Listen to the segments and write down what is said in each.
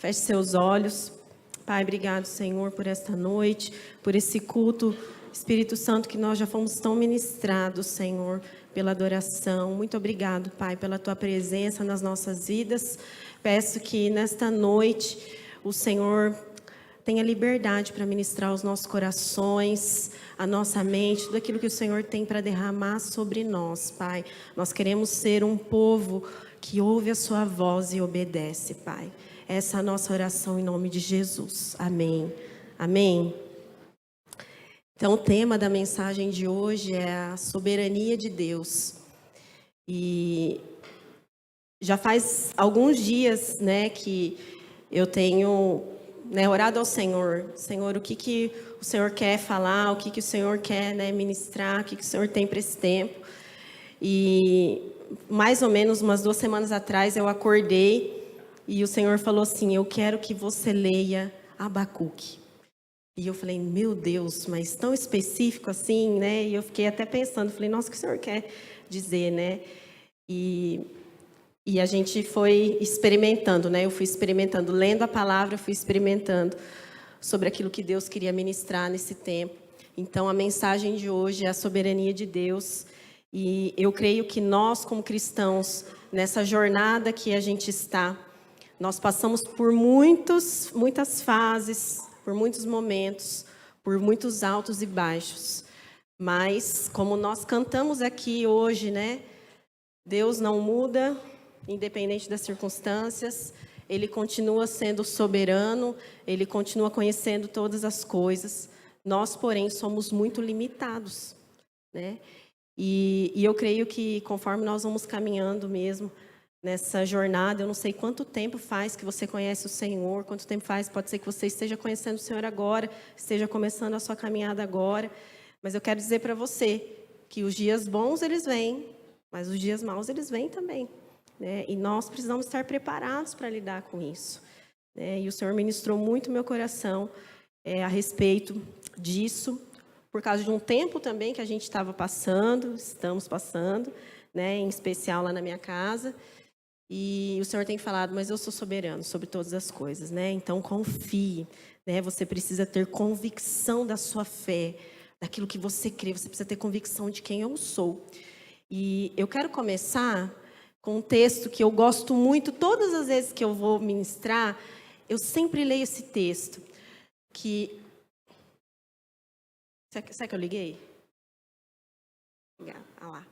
Feche seus olhos. Pai, obrigado, Senhor, por esta noite, por esse culto, Espírito Santo, que nós já fomos tão ministrados, Senhor, pela adoração. Muito obrigado, Pai, pela Tua presença nas nossas vidas. Peço que nesta noite o Senhor tenha liberdade para ministrar os nossos corações, a nossa mente, tudo aquilo que o Senhor tem para derramar sobre nós, Pai. Nós queremos ser um povo que ouve a Sua voz e obedece, Pai. Essa é a nossa oração em nome de Jesus. Amém. Amém. Então, o tema da mensagem de hoje é a soberania de Deus. E já faz alguns dias, que eu tenho, orado ao Senhor. Senhor, o que o Senhor quer falar, o que o Senhor quer, ministrar, o que o Senhor tem para esse tempo. E mais ou menos umas 2 semanas atrás eu acordei e o Senhor falou assim: eu quero que você leia Abacuque. E eu falei, meu Deus, mas tão específico assim, E eu fiquei até pensando, falei, nossa, o que o Senhor quer dizer, E a gente foi experimentando, Eu fui experimentando, lendo a palavra, fui experimentando sobre aquilo que Deus queria ministrar nesse tempo. Então, a mensagem de hoje é a soberania de Deus. E eu creio que nós, como cristãos, nessa jornada que a gente está, nós passamos por muitas fases, por muitos momentos, por muitos altos e baixos. Mas, como nós cantamos aqui hoje, Deus não muda, independente das circunstâncias. Ele continua sendo soberano, Ele continua conhecendo todas as coisas. Nós, porém, somos muito limitados, E eu creio que conforme nós vamos caminhando mesmo nessa jornada, eu não sei quanto tempo faz que você conhece o Senhor, quanto tempo faz, pode ser que você esteja conhecendo o Senhor agora, esteja começando a sua caminhada agora, mas eu quero dizer para você que os dias bons eles vêm, mas os dias maus eles vêm também, E nós precisamos estar preparados para lidar com isso, E o Senhor ministrou muito meu coração a respeito disso, por causa de um tempo também que a gente estamos passando, em especial lá na minha casa. E o Senhor tem falado, mas eu sou soberano sobre todas as coisas, Então confie, Você precisa ter convicção da sua fé, daquilo que você crê, você precisa ter convicção de quem eu sou. E eu quero começar com um texto que eu gosto muito, todas as vezes que eu vou ministrar, eu sempre leio esse texto, que... Será que eu liguei? Lá.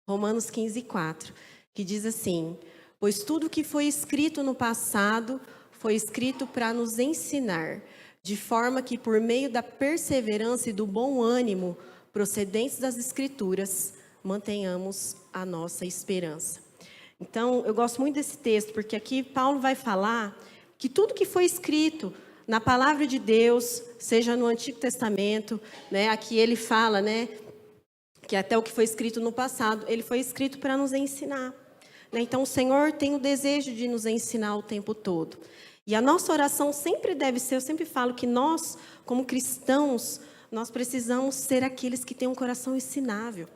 Romanos 15:4, que diz assim: pois tudo que foi escrito no passado foi escrito para nos ensinar, de forma que por meio da perseverança e do bom ânimo procedentes das Escrituras, mantenhamos a nossa esperança. Então, eu gosto muito desse texto, porque aqui Paulo vai falar que tudo que foi escrito na palavra de Deus, seja no Antigo Testamento, aqui ele fala, que até o que foi escrito no passado, ele foi escrito para nos ensinar. Então, o Senhor tem o desejo de nos ensinar o tempo todo. E a nossa oração sempre deve ser, eu sempre falo que nós, como cristãos, nós precisamos ser aqueles que têm um coração ensinável.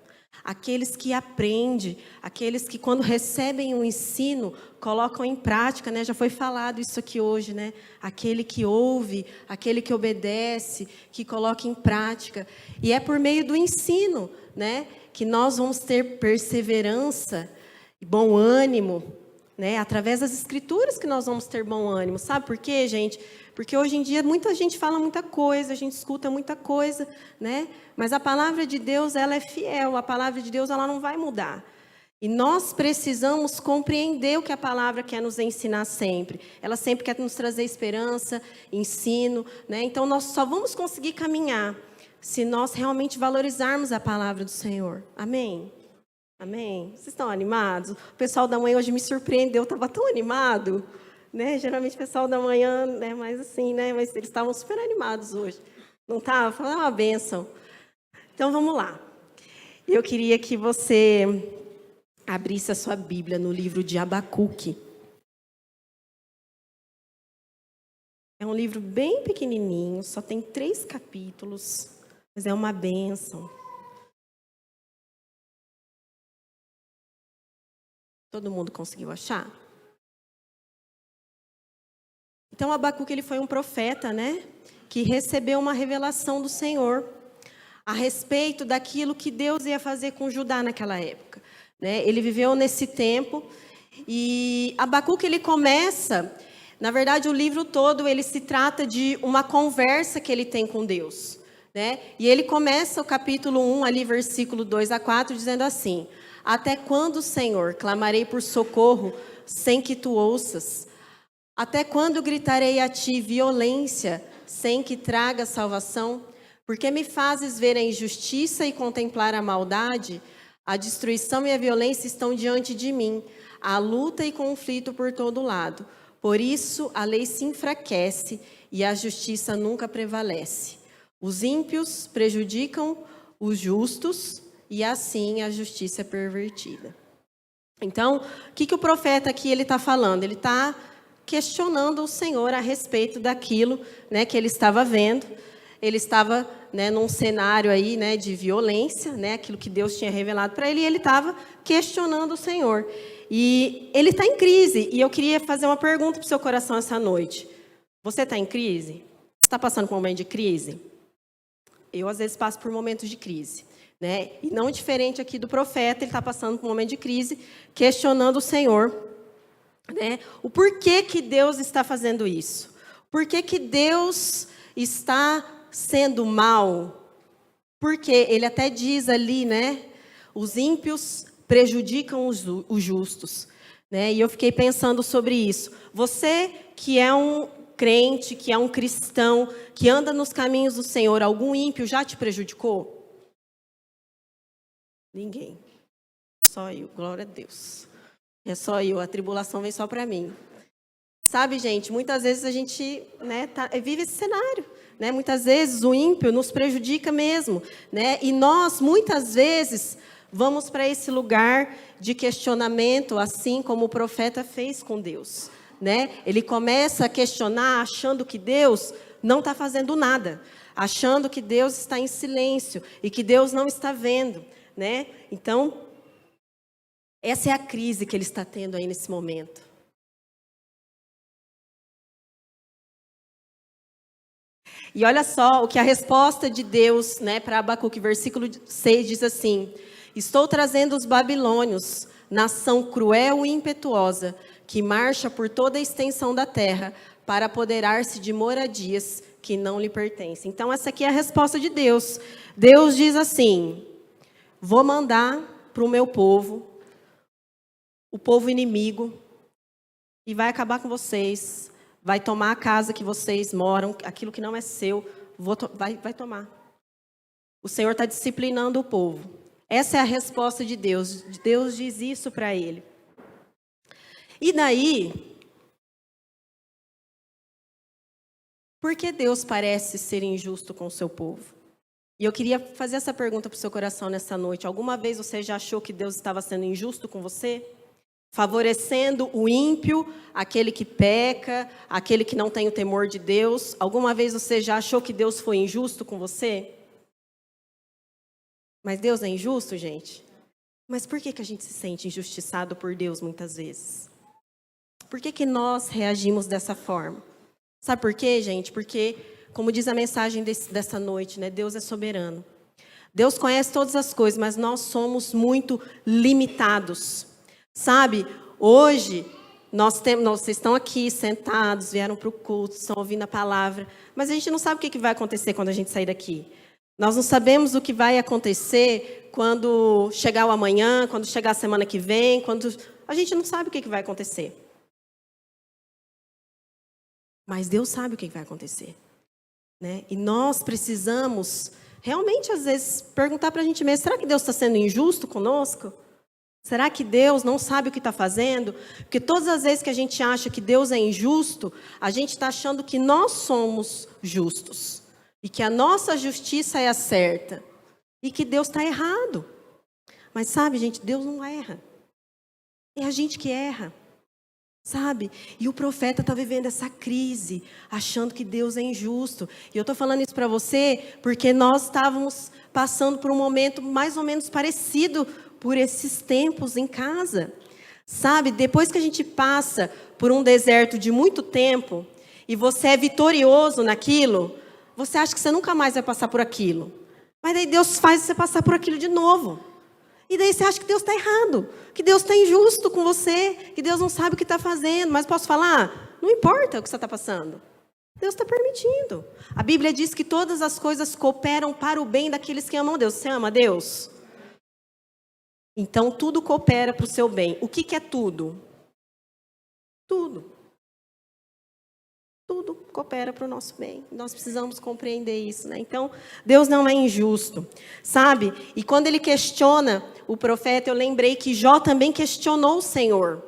Aqueles que aprendem, aqueles que quando recebem um ensino, colocam em prática, Já foi falado isso aqui hoje, Aquele que ouve, aquele que obedece, que coloca em prática. E é por meio do ensino, que nós vamos ter perseverança e bom ânimo, através das Escrituras que nós vamos ter bom ânimo. Sabe por quê, gente? Porque hoje em dia muita gente fala muita coisa, a gente escuta muita coisa, Mas a palavra de Deus, ela é fiel, a palavra de Deus, ela não vai mudar. E nós precisamos compreender o que a palavra quer nos ensinar sempre. Ela sempre quer nos trazer esperança, ensino, Então nós só vamos conseguir caminhar se nós realmente valorizarmos a palavra do Senhor. Amém? Amém? Vocês estão animados? O pessoal da manhã hoje me surpreendeu, estava tão animado, Geralmente o pessoal da manhã, mais assim, Mas eles estavam super animados hoje. Não estava? Foi uma bênção. Então, vamos lá. Eu queria que você abrisse a sua Bíblia no livro de Abacuque. É um livro bem pequenininho, só tem 3 capítulos, mas é uma bênção. Todo mundo conseguiu achar? Então, Abacuque, ele foi um profeta, né? Que recebeu uma revelação do Senhor a respeito daquilo que Deus ia fazer com Judá naquela época, né? Ele viveu nesse tempo e Abacuque, ele começa, na verdade, o livro todo, ele se trata de uma conversa que ele tem com Deus, né? E ele começa o capítulo 1, ali, versículo 2 a 4, dizendo assim: até quando, Senhor, clamarei por socorro sem que tu ouças? Até quando gritarei a ti violência sem que traga salvação? Porque me fazes ver a injustiça e contemplar a maldade? A destruição e a violência estão diante de mim, há luta e conflito por todo lado. Por isso a lei se enfraquece e a justiça nunca prevalece. Os ímpios prejudicam os justos e assim a justiça é pervertida. Então, o que o profeta aqui ele está falando? Ele está questionando o Senhor a respeito daquilo, né, que ele estava vendo. Ele estava, né, num cenário aí, né, de violência, né, aquilo que Deus tinha revelado para ele, e ele estava questionando o Senhor. E ele está em crise, e eu queria fazer uma pergunta para o seu coração essa noite. Você está em crise? Você está passando por um momento de crise? Eu, às vezes, passo por momentos de crise, né? E não diferente aqui do profeta, ele está passando por um momento de crise, questionando o Senhor, né? O porquê que Deus está fazendo isso? Por que Deus está sendo mal? Porque ele até diz ali, né? Os ímpios prejudicam os justos, né? E eu fiquei pensando sobre isso. Você que é um crente, que é um cristão, que anda nos caminhos do Senhor, algum ímpio já te prejudicou? Ninguém. Só eu, glória a Deus. É só eu, a tribulação vem só para mim. Sabe, gente, muitas vezes a gente, né, vive esse cenário, né? Muitas vezes o ímpio nos prejudica mesmo, né? E nós, muitas vezes, vamos para esse lugar de questionamento, assim como o profeta fez com Deus, né? Ele começa a questionar achando que Deus não está fazendo nada, achando que Deus está em silêncio e que Deus não está vendo, né? Então, essa é a crise que ele está tendo aí nesse momento. E olha só o que a resposta de Deus, né, para Abacuque, versículo 6 diz assim: estou trazendo os babilônios, nação cruel e impetuosa, que marcha por toda a extensão da terra, para apoderar-se de moradias que não lhe pertencem. Então essa aqui é a resposta de Deus. Deus diz assim: vou mandar para o meu povo, o povo inimigo, e vai acabar com vocês, vai tomar a casa que vocês moram, aquilo que não é seu, vai tomar. O Senhor está disciplinando o povo. Essa é a resposta de Deus. Deus diz isso para ele. E daí, por que Deus parece ser injusto com o seu povo? E eu queria fazer essa pergunta para o seu coração nessa noite. Alguma vez você já achou que Deus estava sendo injusto com você? Favorecendo o ímpio, aquele que peca, aquele que não tem o temor de Deus? Alguma vez você já achou que Deus foi injusto com você? Mas Deus é injusto, gente? Mas por que a gente se sente injustiçado por Deus muitas vezes? Por que nós reagimos dessa forma? Sabe por quê, gente? Porque, como diz a mensagem dessa noite, né? Deus é soberano. Deus conhece todas as coisas, mas nós somos muito limitados. Sabe, hoje, vocês estão aqui sentados, vieram para o culto, estão ouvindo a palavra, mas a gente não sabe o que vai acontecer quando a gente sair daqui. Nós não sabemos o que vai acontecer quando chegar o amanhã, quando chegar a semana que vem, a gente não sabe o que vai acontecer. Mas Deus sabe o que vai acontecer, né? E nós precisamos, realmente, às vezes, perguntar para a gente mesmo, será que Deus está sendo injusto conosco? Será que Deus não sabe o que está fazendo? Porque todas as vezes que a gente acha que Deus é injusto, a gente está achando que nós somos justos. E que a nossa justiça é a certa. E que Deus está errado. Mas sabe, gente, Deus não erra. É a gente que erra. Sabe? E o profeta está vivendo essa crise, achando que Deus é injusto. E eu estou falando isso para você porque nós estávamos passando por um momento mais ou menos parecido por esses tempos em casa. Sabe? Depois que a gente passa por um deserto de muito tempo, e você é vitorioso naquilo, você acha que você nunca mais vai passar por aquilo. Mas daí Deus faz você passar por aquilo de novo. E daí você acha que Deus está errado, que Deus está injusto com você, que Deus não sabe o que está fazendo. Mas posso falar? Não importa o que você está passando. Deus está permitindo. A Bíblia diz que todas as coisas cooperam para o bem daqueles que amam Deus. Você ama Deus? Então tudo coopera para o seu bem. O que é tudo? Tudo. Tudo coopera para o nosso bem. Nós precisamos compreender isso, né? Então, Deus não é injusto, sabe? E quando ele questiona o profeta, eu lembrei que Jó também questionou o Senhor,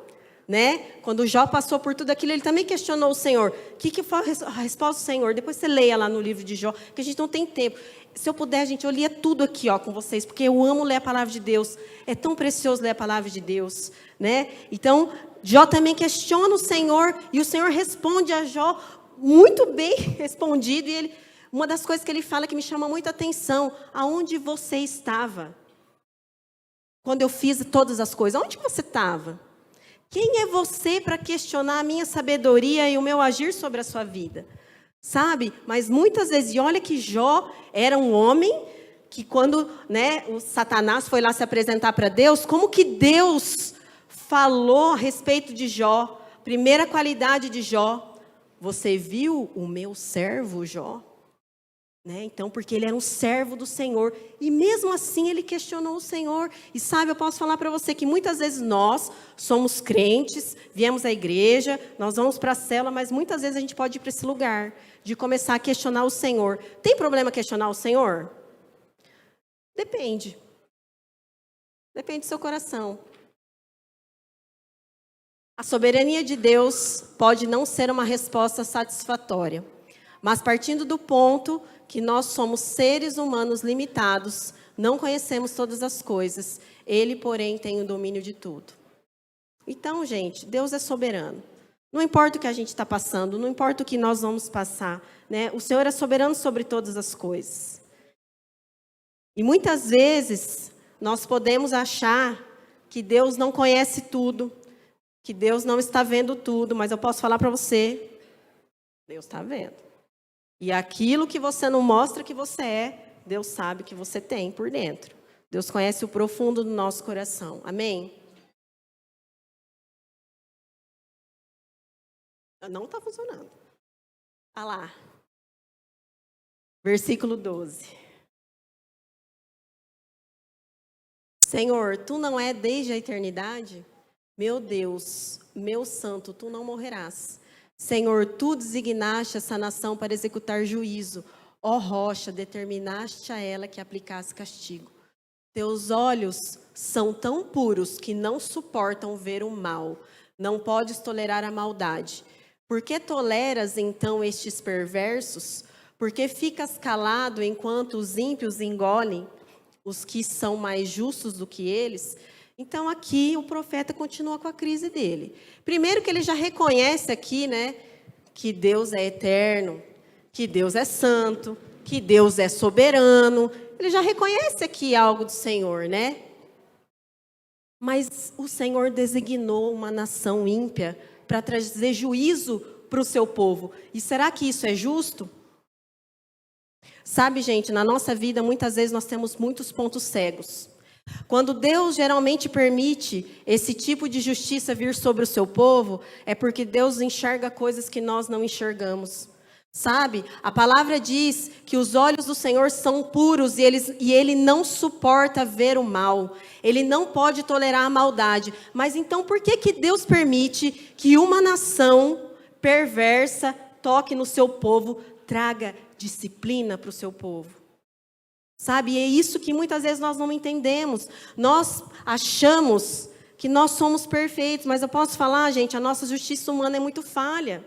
né? Quando Jó passou por tudo aquilo, ele também questionou o Senhor. O que foi a resposta do Senhor? Depois você leia lá no livro de Jó, que a gente não tem tempo. Se eu puder, gente, eu lia tudo aqui, ó, com vocês, porque eu amo ler a palavra de Deus. É tão precioso ler a palavra de Deus, né? Então, Jó também questiona o Senhor, e o Senhor responde a Jó muito bem respondido. E uma das coisas que ele fala que me chama muita atenção: aonde você estava quando eu fiz todas as coisas? Onde você estava? Quem é você para questionar a minha sabedoria e o meu agir sobre a sua vida? Sabe? Mas muitas vezes, e olha que Jó era um homem que quando, né, o Satanás foi lá se apresentar para Deus, como que Deus falou a respeito de Jó? Primeira qualidade de Jó: você viu o meu servo Jó? Né? Então, porque ele era um servo do Senhor. E mesmo assim ele questionou o Senhor. E sabe, eu posso falar para você que muitas vezes nós somos crentes, viemos à igreja, nós vamos para a célula, mas muitas vezes a gente pode ir para esse lugar de começar a questionar o Senhor. Tem problema questionar o Senhor? Depende. Depende do seu coração. A soberania de Deus pode não ser uma resposta satisfatória, mas partindo do ponto que nós somos seres humanos limitados, não conhecemos todas as coisas, Ele, porém, tem o domínio de tudo. Então, gente, Deus é soberano. Não importa o que a gente está passando, não importa o que nós vamos passar, né? O Senhor é soberano sobre todas as coisas. E muitas vezes nós podemos achar que Deus não conhece tudo, que Deus não está vendo tudo, mas eu posso falar para você: Deus está vendo. E aquilo que você não mostra que você é, Deus sabe que você tem por dentro. Deus conhece o profundo do nosso coração. Amém? Não está funcionando. Olha lá. Versículo 12. Senhor, Tu não é desde a eternidade? Meu Deus, meu santo, Tu não morrerás. Senhor, Tu designaste essa nação para executar juízo. Ó rocha, determinaste a ela que aplicasse castigo. Teus olhos são tão puros que não suportam ver o mal. Não podes tolerar a maldade. Por que toleras então estes perversos? Por que ficas calado enquanto os ímpios engolem os que são mais justos do que eles? Então aqui o profeta continua com a crise dele. Primeiro que ele já reconhece aqui, né, que Deus é eterno, que Deus é santo, que Deus é soberano. Ele já reconhece aqui algo do Senhor, né? Mas o Senhor designou uma nação ímpia para trazer juízo para o seu povo. E será que isso é justo? Sabe, gente, na nossa vida, muitas vezes nós temos muitos pontos cegos. Quando Deus geralmente permite esse tipo de justiça vir sobre o seu povo, é porque Deus enxerga coisas que nós não enxergamos. Sabe, a palavra diz que os olhos do Senhor são puros e Ele não suporta ver o mal. Ele não pode tolerar a maldade. Mas então por que Deus permite que uma nação perversa toque no seu povo, traga disciplina para o seu povo? Sabe, e é isso que muitas vezes nós não entendemos. Nós achamos que nós somos perfeitos, mas eu posso falar, gente, a nossa justiça humana é muito falha.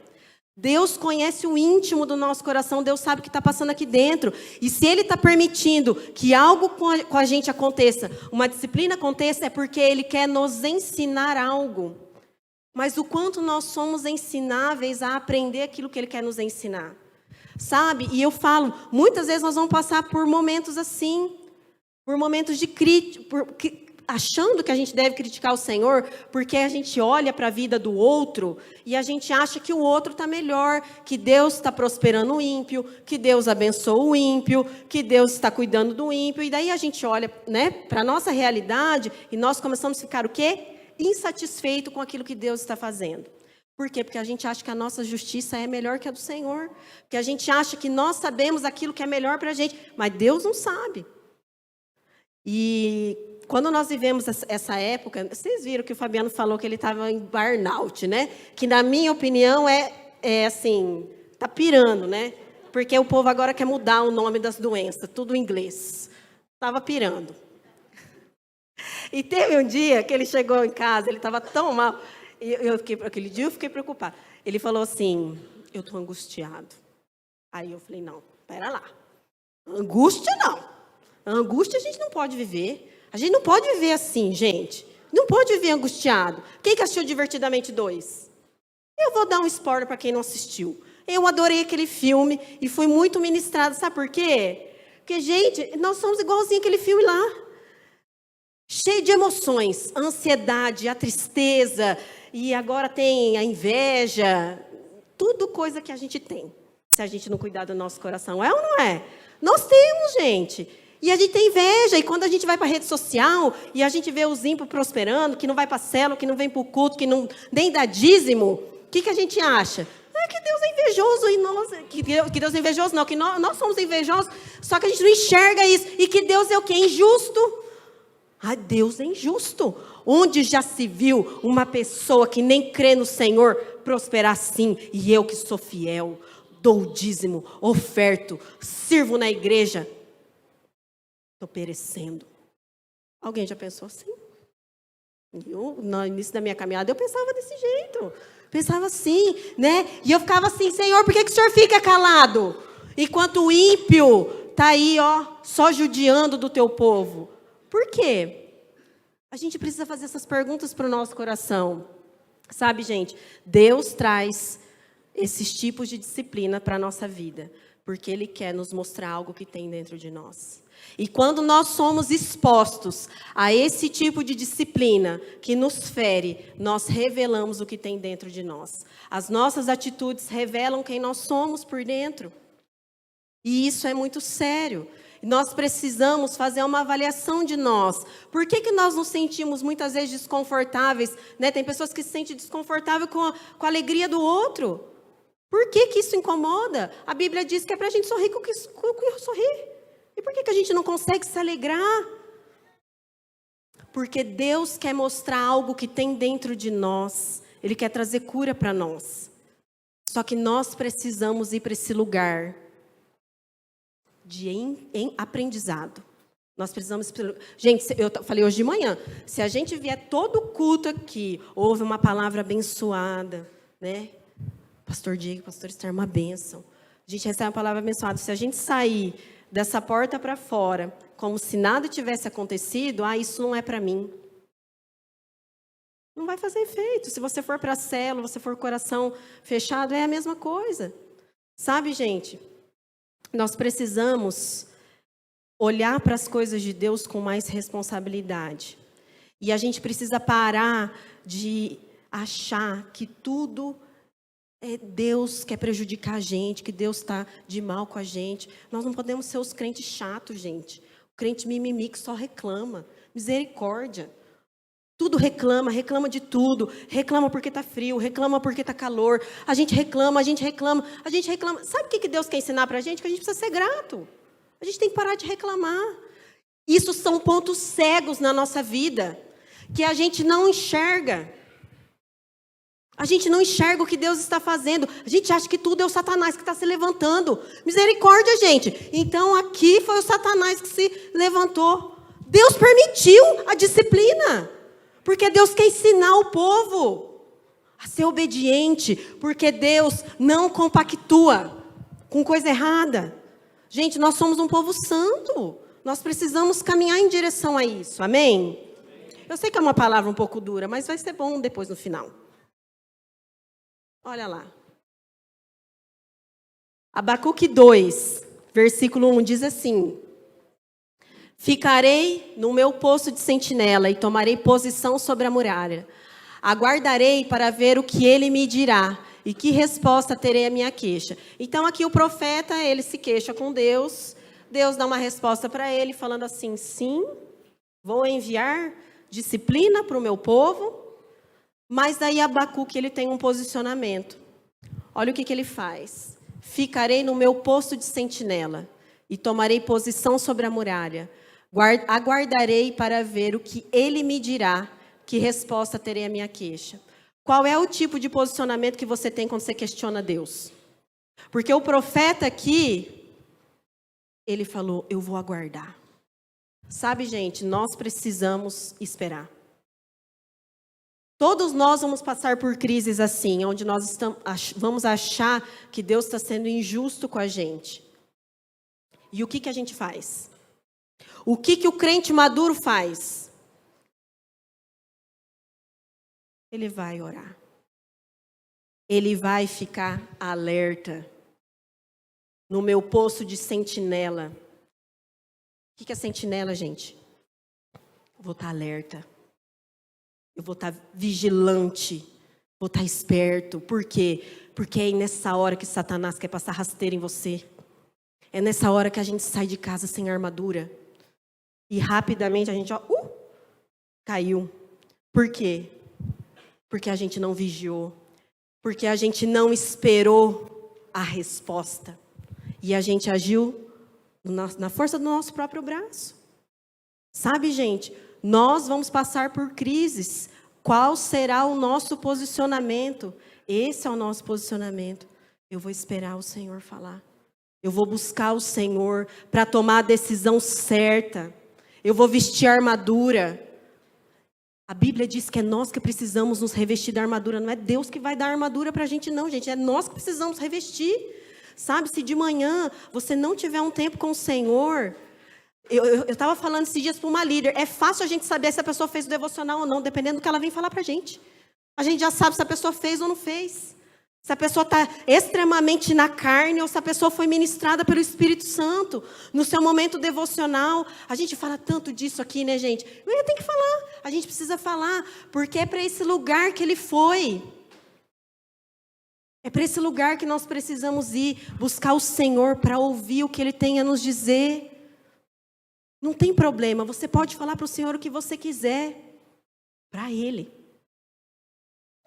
Deus conhece o íntimo do nosso coração, Deus sabe o que está passando aqui dentro. E se Ele está permitindo que algo com a gente aconteça, uma disciplina aconteça, é porque Ele quer nos ensinar algo. Mas o quanto nós somos ensináveis a aprender aquilo que Ele quer nos ensinar. Sabe? E eu falo, muitas vezes nós vamos passar por momentos assim, por momentos de crítica, achando que a gente deve criticar o Senhor porque a gente olha para a vida do outro e a gente acha que o outro está melhor, que Deus está prosperando o ímpio, que Deus abençoa o ímpio, que Deus está cuidando do ímpio. E daí a gente olha, né, para a nossa realidade e nós começamos a ficar o quê? Insatisfeito com aquilo que Deus está fazendo. Por quê? Porque a gente acha que a nossa justiça é melhor que a do Senhor. Porque a gente acha que nós sabemos aquilo que é melhor para a gente, mas Deus não sabe. E quando nós vivemos essa época, vocês viram que o Fabiano falou que ele estava em burnout, né? Que na minha opinião é assim, tá pirando, né? Porque o povo agora quer mudar o nome das doenças, tudo em inglês. Estava pirando. E teve um dia que ele chegou em casa, ele estava tão mal, e aquele dia eu fiquei preocupada. Ele falou assim, eu estou angustiado. Aí eu falei, não, pera lá. Angústia não. A angústia a gente não pode viver. A gente não pode viver assim, gente. Não pode viver angustiado. Quem que assistiu Divertidamente 2? Eu vou dar um spoiler para quem não assistiu. Eu adorei aquele filme e fui muito ministrada. Sabe por quê? Porque, gente, nós somos igualzinho aquele filme lá. Cheio de emoções. A ansiedade, a tristeza. E agora tem a inveja. Tudo coisa que a gente tem. Se a gente não cuidar do nosso coração. É ou não é? Nós temos, gente. E a gente tem inveja, e quando a gente vai para a rede social, e a gente vê os ímpios prosperando, que não vai para a célula, que não vem para o culto, que não, nem dá dízimo, o que a gente acha? Que Deus é invejoso, e nós, que Deus é invejoso não, que nós somos invejosos, só que a gente não enxerga isso, e que Deus é o quê? Injusto. Deus é injusto. Onde já se viu uma pessoa que nem crê no Senhor prosperar assim, e eu que sou fiel, dou o dízimo, oferto, sirvo na igreja, estou perecendo. Alguém já pensou assim? Eu, no início da minha caminhada, eu pensava desse jeito. Pensava assim, né? E eu ficava assim, Senhor, por que o Senhor fica calado? Enquanto o ímpio está aí, ó, só judiando do teu povo. Por quê? A gente precisa fazer essas perguntas para o nosso coração. Sabe, gente? Deus traz esses tipos de disciplina para a nossa vida. Porque Ele quer nos mostrar algo que tem dentro de nós. E quando nós somos expostos a esse tipo de disciplina que nos fere, nós revelamos o que tem dentro de nós. As nossas atitudes revelam quem nós somos por dentro. E isso é muito sério. Nós precisamos fazer uma avaliação de nós. Por que nós nos sentimos muitas vezes desconfortáveis? Né? Tem pessoas que se sentem desconfortáveis com a alegria do outro. Por que isso incomoda? A Bíblia diz que é para a gente sorrir com o que sorrir. E por que a gente não consegue se alegrar? Porque Deus quer mostrar algo que tem dentro de nós. Ele quer trazer cura para nós. Só que nós precisamos ir para esse lugar de aprendizado. Nós precisamos... Gente, eu falei hoje de manhã, se a gente vier todo culto aqui, ouve uma palavra abençoada, né? Pastor Diego, pastor Esther, uma bênção. A gente recebe uma palavra abençoada. Se a gente sair dessa porta para fora, como se nada tivesse acontecido, isso não é para mim. Não vai fazer efeito. Se você for para a célula, você for coração fechado, é a mesma coisa. Sabe, gente? Nós precisamos olhar para as coisas de Deus com mais responsabilidade. E a gente precisa parar de achar que tudo Deus quer prejudicar a gente, que Deus está de mal com a gente. Nós não podemos ser os crentes chatos, gente. O crente mimimi que só reclama. Misericórdia. Tudo reclama de tudo. Reclama porque está frio, reclama porque está calor. A gente reclama. Sabe o que Deus quer ensinar para a gente? Que a gente precisa ser grato. A gente tem que parar de reclamar. Isso são pontos cegos na nossa vida, que a gente não enxerga. A gente não enxerga o que Deus está fazendo. A gente acha que tudo é o Satanás que está se levantando. Misericórdia, gente. Então, aqui foi o Satanás que se levantou. Deus permitiu a disciplina. Porque Deus quer ensinar o povo a ser obediente. Porque Deus não compactua com coisa errada. Gente, nós somos um povo santo. Nós precisamos caminhar em direção a isso. Amém? Eu sei que é uma palavra um pouco dura, mas vai ser bom depois no final. Olha lá. Abacuque 2, versículo 1 diz assim: Ficarei no meu posto de sentinela e tomarei posição sobre a muralha. Aguardarei para ver o que ele me dirá e que resposta terei à minha queixa. Então aqui o profeta, ele se queixa com Deus. Deus dá uma resposta para ele falando assim: sim, vou enviar disciplina para o meu povo. Mas daí Abacuque, ele tem um posicionamento. Olha o que ele faz. Ficarei no meu posto de sentinela e tomarei posição sobre a muralha. Aguardarei para ver o que ele me dirá, que resposta terei à minha queixa. Qual é o tipo de posicionamento que você tem quando você questiona Deus? Porque o profeta aqui, ele falou: eu vou aguardar. Sabe, gente, nós precisamos esperar. Todos nós vamos passar por crises assim, onde nós vamos achar que Deus está sendo injusto com a gente. E o que a gente faz? O que o crente maduro faz? Ele vai orar. Ele vai ficar alerta. No meu posto de sentinela. O que é sentinela, gente? Eu vou estar alerta. Eu vou estar vigilante, vou estar esperto. Por quê? Porque é nessa hora que Satanás quer passar rasteira em você. É nessa hora que a gente sai de casa sem armadura. E rapidamente a gente, caiu. Por quê? Porque a gente não vigiou. Porque a gente não esperou a resposta. E a gente agiu na força do nosso próprio braço. Sabe, gente? Nós vamos passar por crises. Qual será o nosso posicionamento? Esse é o nosso posicionamento. Eu vou esperar o Senhor falar. Eu vou buscar o Senhor para tomar a decisão certa. Eu vou vestir a armadura. A Bíblia diz que é nós que precisamos nos revestir da armadura. Não é Deus que vai dar armadura para a gente, não, gente. É nós que precisamos revestir. Sabe, se de manhã você não tiver um tempo com o Senhor... Eu estava falando esses dias para uma líder. É fácil a gente saber se a pessoa fez o devocional ou não, dependendo do que ela vem falar para a gente. A gente já sabe se a pessoa fez ou não fez. Se a pessoa está extremamente na carne ou se a pessoa foi ministrada pelo Espírito Santo. No seu momento devocional. A gente fala tanto disso aqui, né, gente? Mas tem que falar. A gente precisa falar. Porque é para esse lugar que ele foi. É para esse lugar que nós precisamos ir. Buscar o Senhor para ouvir o que ele tem a nos dizer. Não tem problema, você pode falar para o Senhor o que você quiser, para Ele.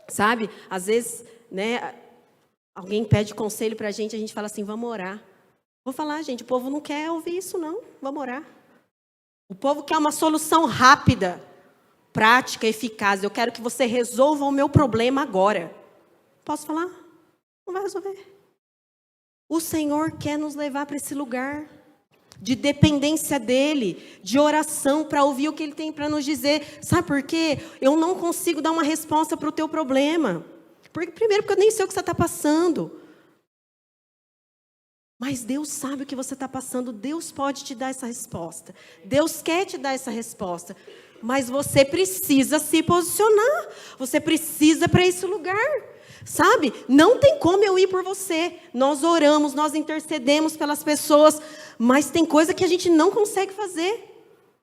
Sabe, às vezes, né, alguém pede conselho para a gente fala assim, vamos orar. Vou falar, gente, o povo não quer ouvir isso não, vamos orar. O povo quer uma solução rápida, prática, eficaz. Eu quero que você resolva o meu problema agora. Posso falar? Não vai resolver. O Senhor quer nos levar para esse lugar de dependência dEle, de oração, para ouvir o que Ele tem para nos dizer. Sabe por quê? Eu não consigo dar uma resposta para o teu problema. Primeiro, porque eu nem sei o que você está passando. Mas Deus sabe o que você está passando. Deus pode te dar essa resposta. Deus quer te dar essa resposta. Mas você precisa se posicionar. Você precisa para esse lugar. Sabe? Não tem como eu ir por você. Nós oramos, nós intercedemos pelas pessoas, mas tem coisa que a gente não consegue fazer.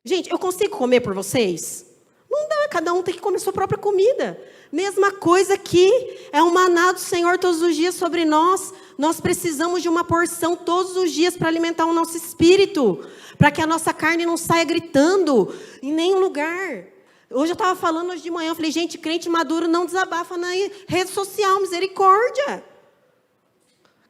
Gente, eu consigo comer por vocês? Não dá, cada um tem que comer sua própria comida. Mesma coisa aqui, é o maná do Senhor todos os dias sobre nós. Nós precisamos de uma porção todos os dias para alimentar o nosso espírito, para que a nossa carne não saia gritando em nenhum lugar. Hoje eu estava falando hoje de manhã, eu falei, gente, crente maduro não desabafa na rede social, misericórdia.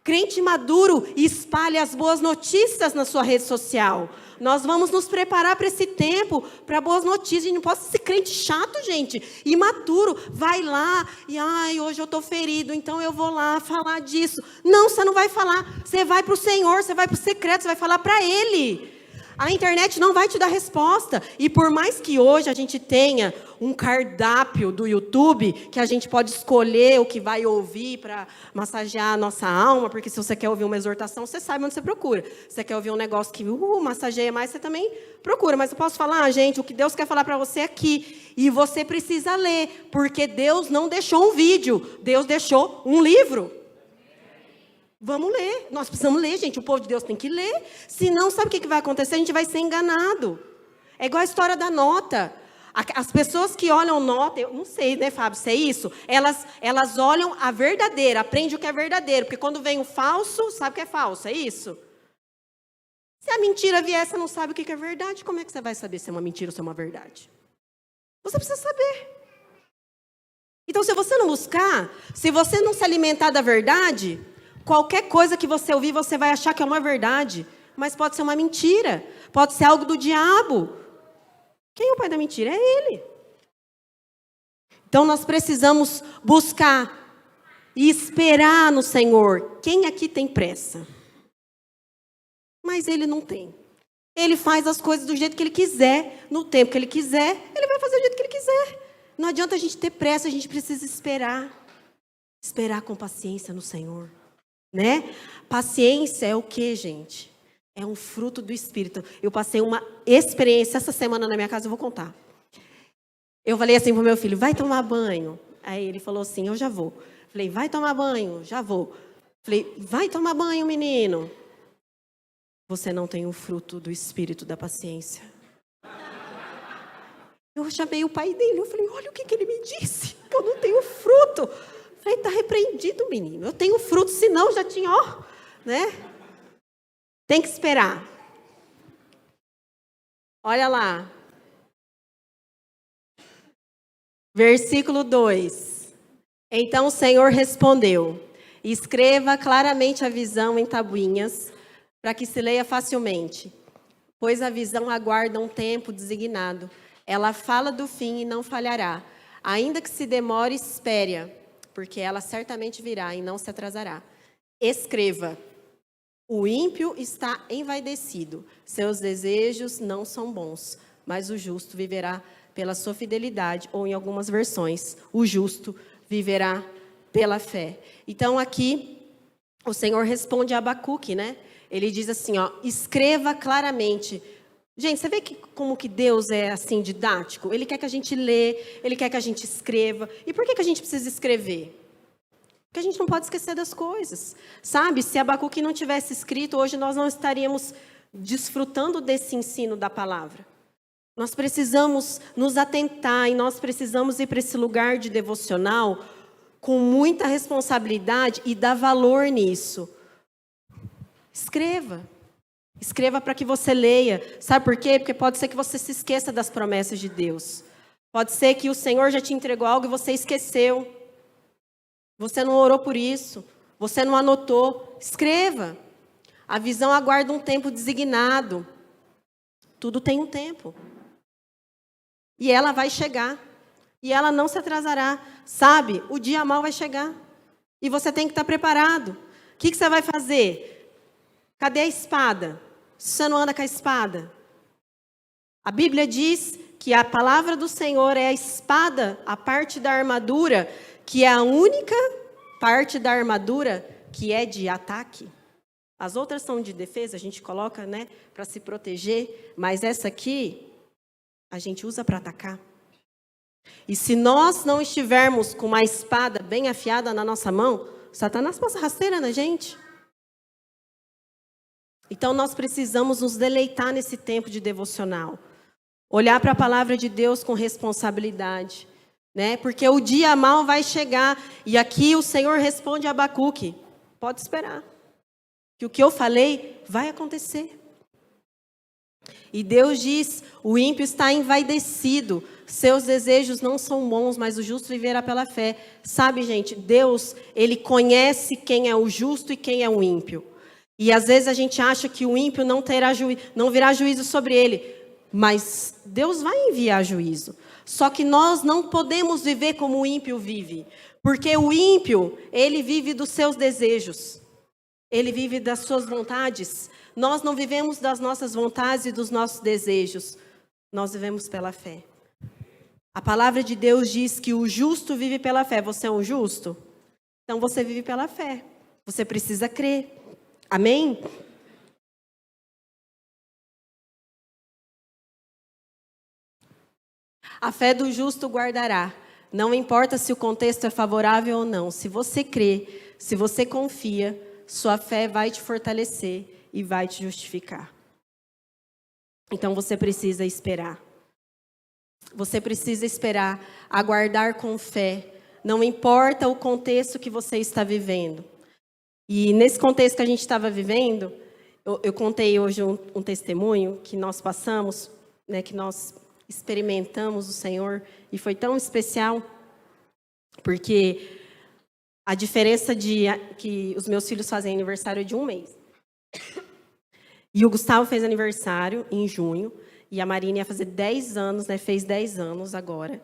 Crente maduro espalha as boas notícias na sua rede social. Nós vamos nos preparar para esse tempo, para boas notícias. A gente não pode ser crente chato, gente, imaturo. Vai lá e, hoje eu estou ferido, então eu vou lá falar disso. Não, você não vai falar. Você vai para o Senhor, você vai para o secreto, você vai falar para Ele. A internet não vai te dar resposta. E por mais que hoje a gente tenha um cardápio do YouTube, que a gente pode escolher o que vai ouvir para massagear a nossa alma, porque se você quer ouvir uma exortação, você sabe onde você procura. Se você quer ouvir um negócio que massageia mais, você também procura. Mas eu posso falar, gente, o que Deus quer falar para você é aqui. E você precisa ler, porque Deus não deixou um vídeo, Deus deixou um livro. Vamos ler. Nós precisamos ler, gente. O povo de Deus tem que ler. Senão, sabe o que vai acontecer? A gente vai ser enganado. É igual a história da nota. As pessoas que olham nota, eu não sei, né, Fábio, se é isso, elas olham a verdadeira, aprendem o que é verdadeiro. Porque quando vem o falso, sabe o que é falso, é isso? Se a mentira vier, você não sabe o que é verdade, como é que você vai saber se é uma mentira ou se é uma verdade? Você precisa saber. Então, se você não buscar, se você não se alimentar da verdade, qualquer coisa que você ouvir, você vai achar que é uma verdade. Mas pode ser uma mentira. Pode ser algo do diabo. Quem é o pai da mentira? É ele. Então, nós precisamos buscar e esperar no Senhor. Quem aqui tem pressa? Mas ele não tem. Ele faz as coisas do jeito que ele quiser, no tempo que ele quiser, ele vai fazer do jeito que ele quiser. Não adianta a gente ter pressa, a gente precisa esperar. Esperar com paciência no Senhor. Né? Paciência é o quê, gente? É um fruto do Espírito. Eu passei uma experiência essa semana na minha casa, eu vou contar. Eu falei assim para o meu filho, vai tomar banho. Aí ele falou assim, eu já vou. Falei, vai tomar banho, já vou. Falei, vai tomar banho, menino. Você não tem o fruto do Espírito da paciência. Eu chamei o pai dele, eu falei, olha o que ele me disse, que eu não tenho fruto. Falei, está repreendido, menino. Eu tenho fruto, senão já tinha, ó, né? Tem que esperar. Olha lá. Versículo 2. Então o Senhor respondeu, escreva claramente a visão em tabuinhas, para que se leia facilmente, pois a visão aguarda um tempo designado. Ela fala do fim e não falhará. Ainda que se demore, espere-a, porque ela certamente virá e não se atrasará. Escreva. O ímpio está envaidecido. Seus desejos não são bons, mas o justo viverá pela sua fidelidade, ou em algumas versões, o justo viverá pela fé. Então aqui, o Senhor responde a Abacuque, né? Ele diz assim, ó, escreva claramente. Gente, você vê como que Deus é assim didático? Ele quer que a gente lê, Ele quer que a gente escreva. E por que a gente precisa escrever? Porque a gente não pode esquecer das coisas. Sabe, se Abacuque não tivesse escrito, hoje nós não estaríamos desfrutando desse ensino da palavra. Nós precisamos nos atentar e nós precisamos ir para esse lugar de devocional com muita responsabilidade e dar valor nisso. Escreva. Escreva para que você leia. Sabe por quê? Porque pode ser que você se esqueça das promessas de Deus. Pode ser que o Senhor já te entregou algo e você esqueceu. Você não orou por isso. Você não anotou. Escreva. A visão aguarda um tempo designado. Tudo tem um tempo. E ela vai chegar. E ela não se atrasará. Sabe? O dia mal vai chegar. E você tem que estar preparado. O que você vai fazer? Cadê a espada? Você não anda com a espada. A Bíblia diz que a palavra do Senhor é a espada, a parte da armadura, que é a única parte da armadura que é de ataque. As outras são de defesa, a gente coloca, né, para se proteger, mas essa aqui a gente usa para atacar. E se nós não estivermos com uma espada bem afiada na nossa mão, Satanás passa rasteira na gente. Então, nós precisamos nos deleitar nesse tempo de devocional. Olhar para a palavra de Deus com responsabilidade. Né? Porque o dia mal vai chegar. E aqui o Senhor responde a Abacuque. Pode esperar. Que o que eu falei vai acontecer. E Deus diz, o ímpio está envaidecido. Seus desejos não são bons, mas o justo viverá pela fé. Sabe, gente, Deus, Ele conhece quem é o justo e quem é o ímpio. E às vezes a gente acha que o ímpio não virá juízo sobre ele. Mas Deus vai enviar juízo. Só que nós não podemos viver como o ímpio vive. Porque o ímpio, ele vive dos seus desejos. Ele vive das suas vontades. Nós não vivemos das nossas vontades e dos nossos desejos. Nós vivemos pela fé. A palavra de Deus diz que o justo vive pela fé. Você é um justo? Então você vive pela fé. Você precisa crer. Amém? A fé do justo guardará. Não importa se o contexto é favorável ou não. Se você crê, se você confia, sua fé vai te fortalecer e vai te justificar. Então você precisa esperar. Você precisa esperar, aguardar com fé. Não importa o contexto que você está vivendo. E nesse contexto que a gente estava vivendo, eu contei hoje um testemunho que nós passamos, né, que nós experimentamos o Senhor, e foi tão especial, porque a diferença de que os meus filhos fazem aniversário de um mês. E o Gustavo fez aniversário em junho, e a Marina ia fazer 10 anos, né, fez 10 anos agora.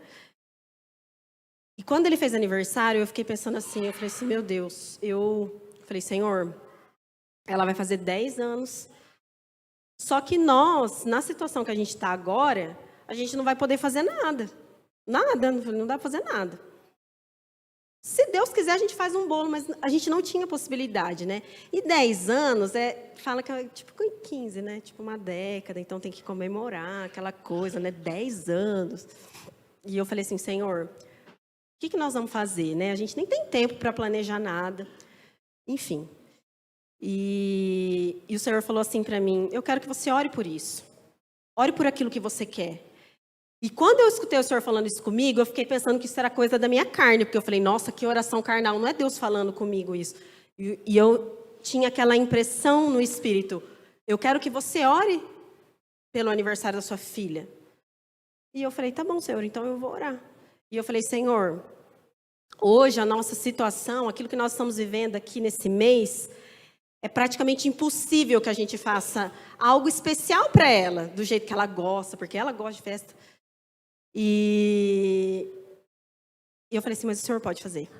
E quando ele fez aniversário, eu fiquei pensando assim, eu falei assim, meu Deus, eu falei, Senhor, ela vai fazer 10 anos, só que nós, na situação que a gente está agora, a gente não vai poder fazer nada. Nada, não dá para fazer nada. Se Deus quiser, a gente faz um bolo, mas a gente não tinha possibilidade, né? E 10 anos, fala que é tipo 15, né? Tipo uma década, então tem que comemorar aquela coisa, né? 10 anos. E eu falei assim, Senhor, o que nós vamos fazer, né? A gente nem tem tempo para planejar nada. Enfim. E o Senhor falou assim para mim, eu quero que você ore por isso. Ore por aquilo que você quer. E quando eu escutei o Senhor falando isso comigo, eu fiquei pensando que isso era coisa da minha carne, porque eu falei, nossa, que oração carnal, não é Deus falando comigo isso. E eu tinha aquela impressão no espírito, eu quero que você ore pelo aniversário da sua filha. E eu falei, tá bom, Senhor, então eu vou orar. E eu falei, Senhor, hoje a nossa situação, aquilo que nós estamos vivendo aqui nesse mês, é praticamente impossível que a gente faça algo especial para ela, do jeito que ela gosta, porque ela gosta de festa. E eu falei assim, mas o Senhor pode fazer.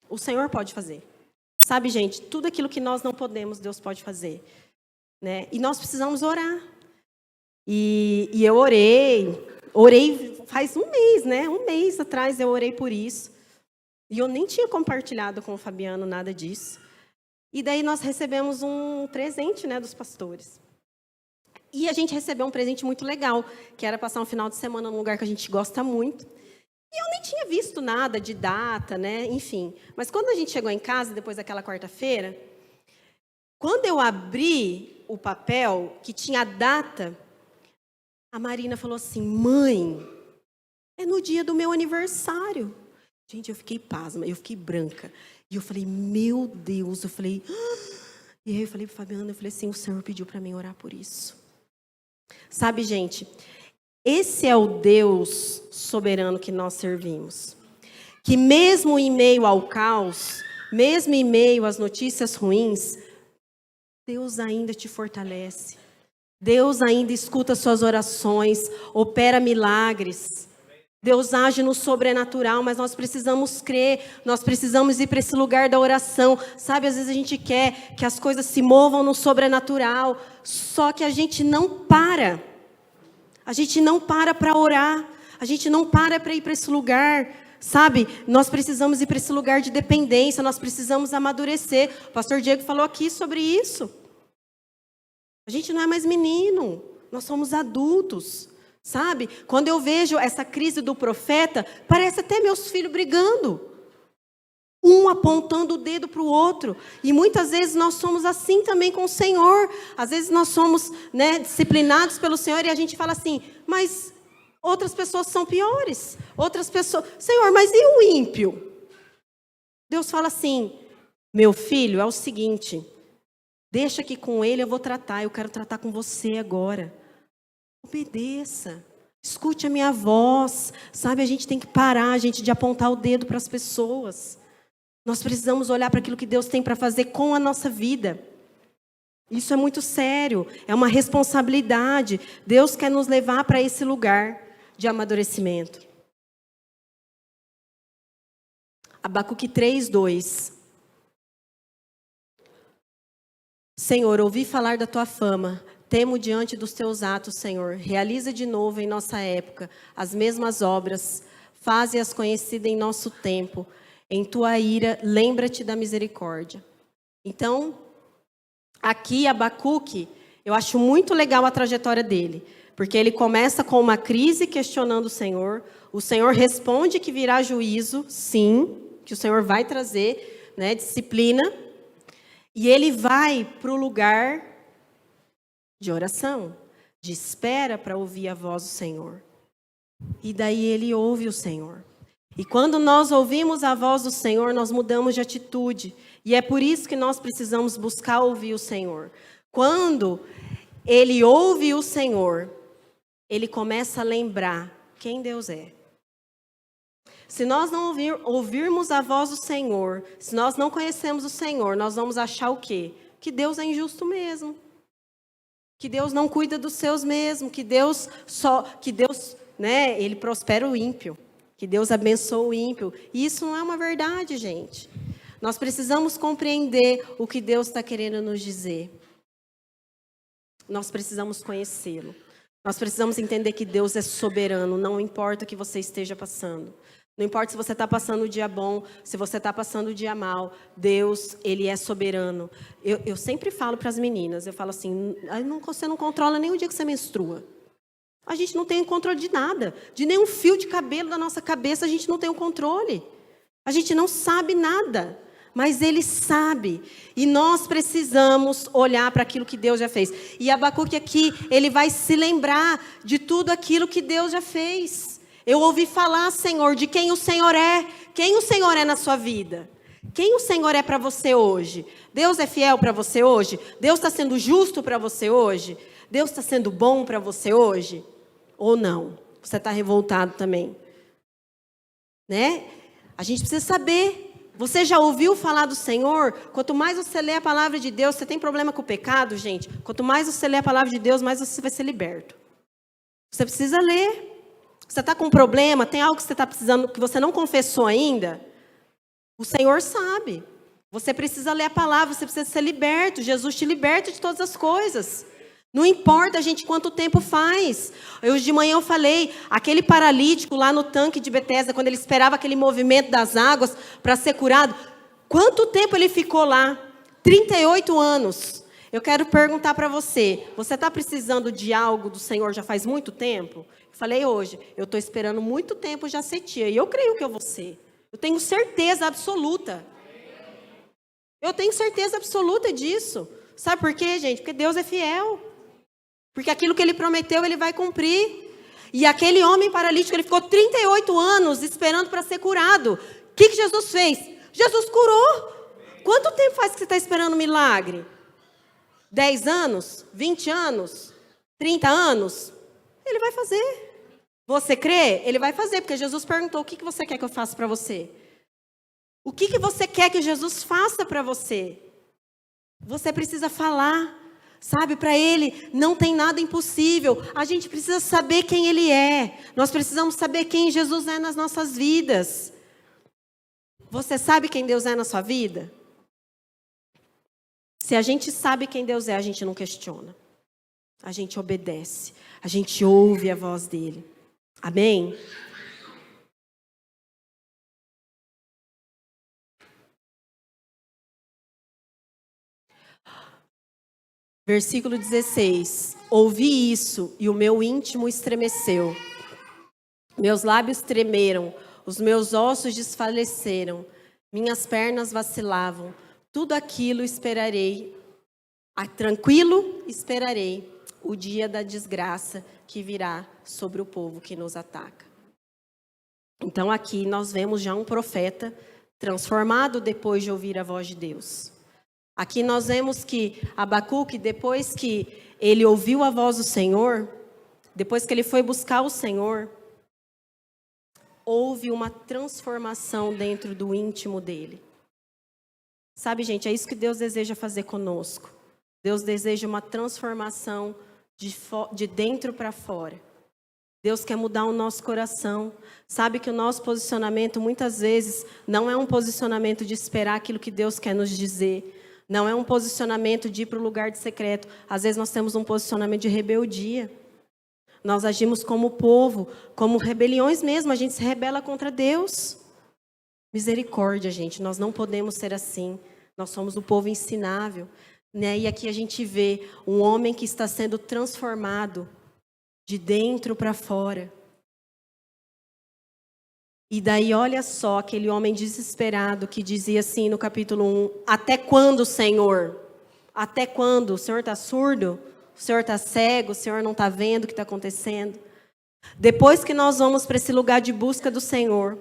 O Senhor pode fazer. Sabe, gente, tudo aquilo que nós não podemos, Deus pode fazer. Né? E nós precisamos orar. E eu orei faz um mês, né? Um mês atrás eu orei por isso. E eu nem tinha compartilhado com o Fabiano nada disso. E daí nós recebemos um presente, né, dos pastores. E a gente recebeu um presente muito legal, que era passar um final de semana num lugar que a gente gosta muito. E eu nem tinha visto nada de data, né? Enfim. Mas quando a gente chegou em casa, depois daquela quarta-feira, quando eu abri o papel, que tinha a data, a Marina falou assim, mãe, é no dia do meu aniversário. Gente, eu fiquei pasma, eu fiquei branca. E eu falei, meu Deus, eu falei... E aí eu falei para o Fabiano, eu falei assim, o Senhor pediu para mim orar por isso. Sabe, gente, esse é o Deus soberano que nós servimos. Que mesmo em meio ao caos, mesmo em meio às notícias ruins, Deus ainda te fortalece. Deus ainda escuta suas orações, opera milagres. Deus age no sobrenatural, mas nós precisamos crer, nós precisamos ir para esse lugar da oração. Sabe, às vezes a gente quer que as coisas se movam no sobrenatural, só que a gente não para. A gente não para orar, a gente não para ir para esse lugar. Sabe, nós precisamos ir para esse lugar de dependência, nós precisamos amadurecer. O pastor Diego falou aqui sobre isso. A gente não é mais menino, nós somos adultos. Sabe, quando eu vejo essa crise do profeta, parece até meus filhos brigando. Um apontando o dedo para o outro. E muitas vezes nós somos assim também com o Senhor. Às vezes nós somos, né, disciplinados pelo Senhor e a gente fala assim, mas outras pessoas são piores. Outras pessoas, Senhor, mas e o ímpio? Deus fala assim, meu filho, é o seguinte, deixa que com ele eu vou tratar, eu quero tratar com você agora. Obedeça, escute a minha voz, sabe, a gente tem que parar, gente, de apontar o dedo para as pessoas. Nós precisamos olhar para aquilo que Deus tem para fazer com a nossa vida. Isso é muito sério, é uma responsabilidade. Deus quer nos levar para esse lugar de amadurecimento. Abacuque 3:2. Senhor, ouvi falar da tua fama. Temo diante dos teus atos, Senhor. Realiza de novo em nossa época as mesmas obras. Faze-as conhecidas em nosso tempo. Em tua ira, lembra-te da misericórdia. Então, aqui Abacuque, eu acho muito legal a trajetória dele. Porque ele começa com uma crise questionando o Senhor. O Senhor responde que virá juízo, sim. Que o Senhor vai trazer, né, disciplina. E ele vai para o lugar de oração, de espera para ouvir a voz do Senhor. E daí ele ouve o Senhor. E quando nós ouvimos a voz do Senhor, nós mudamos de atitude. E é por isso que nós precisamos buscar ouvir o Senhor. Quando ele ouve o Senhor, ele começa a lembrar quem Deus é. Se nós não ouvirmos a voz do Senhor, se nós não conhecemos o Senhor, nós vamos achar o quê? Que Deus é injusto mesmo. Que Deus não cuida dos seus mesmo, que Deus, né, ele prospera o ímpio, que Deus abençoa o ímpio. E isso não é uma verdade, gente. Nós precisamos compreender o que Deus está querendo nos dizer. Nós precisamos conhecê-lo. Nós precisamos entender que Deus é soberano, não importa o que você esteja passando. Não importa se você está passando o dia bom, se você está passando o dia mal, Deus, Ele é soberano. Eu sempre falo para as meninas, eu falo assim, você não controla nem o dia que você menstrua. A gente não tem controle de nada, de nenhum fio de cabelo da nossa cabeça a gente não tem o controle. A gente não sabe nada, mas Ele sabe. E nós precisamos olhar para aquilo que Deus já fez. E Abacuque aqui, ele vai se lembrar de tudo aquilo que Deus já fez. Eu ouvi falar, Senhor, de quem o Senhor é. Quem o Senhor é na sua vida? Quem o Senhor é para você hoje? Deus é fiel para você hoje? Deus está sendo justo para você hoje? Deus está sendo bom para você hoje? Ou não? Você está revoltado também? Né? A gente precisa saber. Você já ouviu falar do Senhor? Quanto mais você lê a palavra de Deus, você tem problema com o pecado, gente? Quanto mais você lê a palavra de Deus, mais você vai ser liberto. Você precisa ler. Você está com um problema, tem algo que você está precisando, que você não confessou ainda? O Senhor sabe. Você precisa ler a palavra, você precisa ser liberto. Jesus te liberta de todas as coisas. Não importa, gente, quanto tempo faz. Hoje de manhã eu falei, aquele paralítico lá no tanque de Betesda, quando ele esperava aquele movimento das águas para ser curado, quanto tempo ele ficou lá? 38 anos. Eu quero perguntar para você, você está precisando de algo do Senhor já faz muito tempo? Eu falei hoje, eu estou esperando muito tempo já ser tia, e eu creio que eu vou ser. Eu tenho certeza absoluta. Eu tenho certeza absoluta disso. Sabe por quê, gente? Porque Deus é fiel. Porque aquilo que Ele prometeu, Ele vai cumprir. E aquele homem paralítico, ele ficou 38 anos esperando para ser curado. O que Jesus fez? Jesus curou. Quanto tempo faz que você está esperando um milagre? 10 anos? 20 anos? 30 anos? Ele vai fazer. Você crê? Ele vai fazer, porque Jesus perguntou, o que você quer que eu faça para você? O que você quer que Jesus faça para você? Você precisa falar, sabe? Para Ele não tem nada impossível. A gente precisa saber quem Ele é. Nós precisamos saber quem Jesus é nas nossas vidas. Você sabe quem Deus é na sua vida? Se a gente sabe quem Deus é, a gente não questiona. A gente obedece. A gente ouve a voz dEle. Amém? Versículo 16. Ouvi isso e o meu íntimo estremeceu. Meus lábios tremeram, os meus ossos desfaleceram, minhas pernas vacilavam. Tudo aquilo esperarei, tranquilo esperarei o dia da desgraça que virá sobre o povo que nos ataca. Então aqui nós vemos já um profeta transformado depois de ouvir a voz de Deus. Aqui nós vemos que Abacuque, depois que ele ouviu a voz do Senhor, depois que ele foi buscar o Senhor, houve uma transformação dentro do íntimo dele. Sabe, gente, é isso que Deus deseja fazer conosco. Deus deseja uma transformação de dentro para fora. Deus quer mudar o nosso coração. Sabe que o nosso posicionamento, muitas vezes, não é um posicionamento de esperar aquilo que Deus quer nos dizer. Não é um posicionamento de ir para o lugar de secreto. Às vezes nós temos um posicionamento de rebeldia. Nós agimos como povo, como rebeliões mesmo. A gente se rebela contra Deus. Misericórdia, gente. Nós não podemos ser assim. Nós somos o povo ensinável. Né? E aqui a gente vê um homem que está sendo transformado de dentro para fora. E daí, olha só, aquele homem desesperado que dizia assim no capítulo 1, até quando, Senhor? Até quando? O Senhor está surdo? O Senhor está cego? O Senhor não está vendo o que está acontecendo? Depois que nós vamos para esse lugar de busca do Senhor,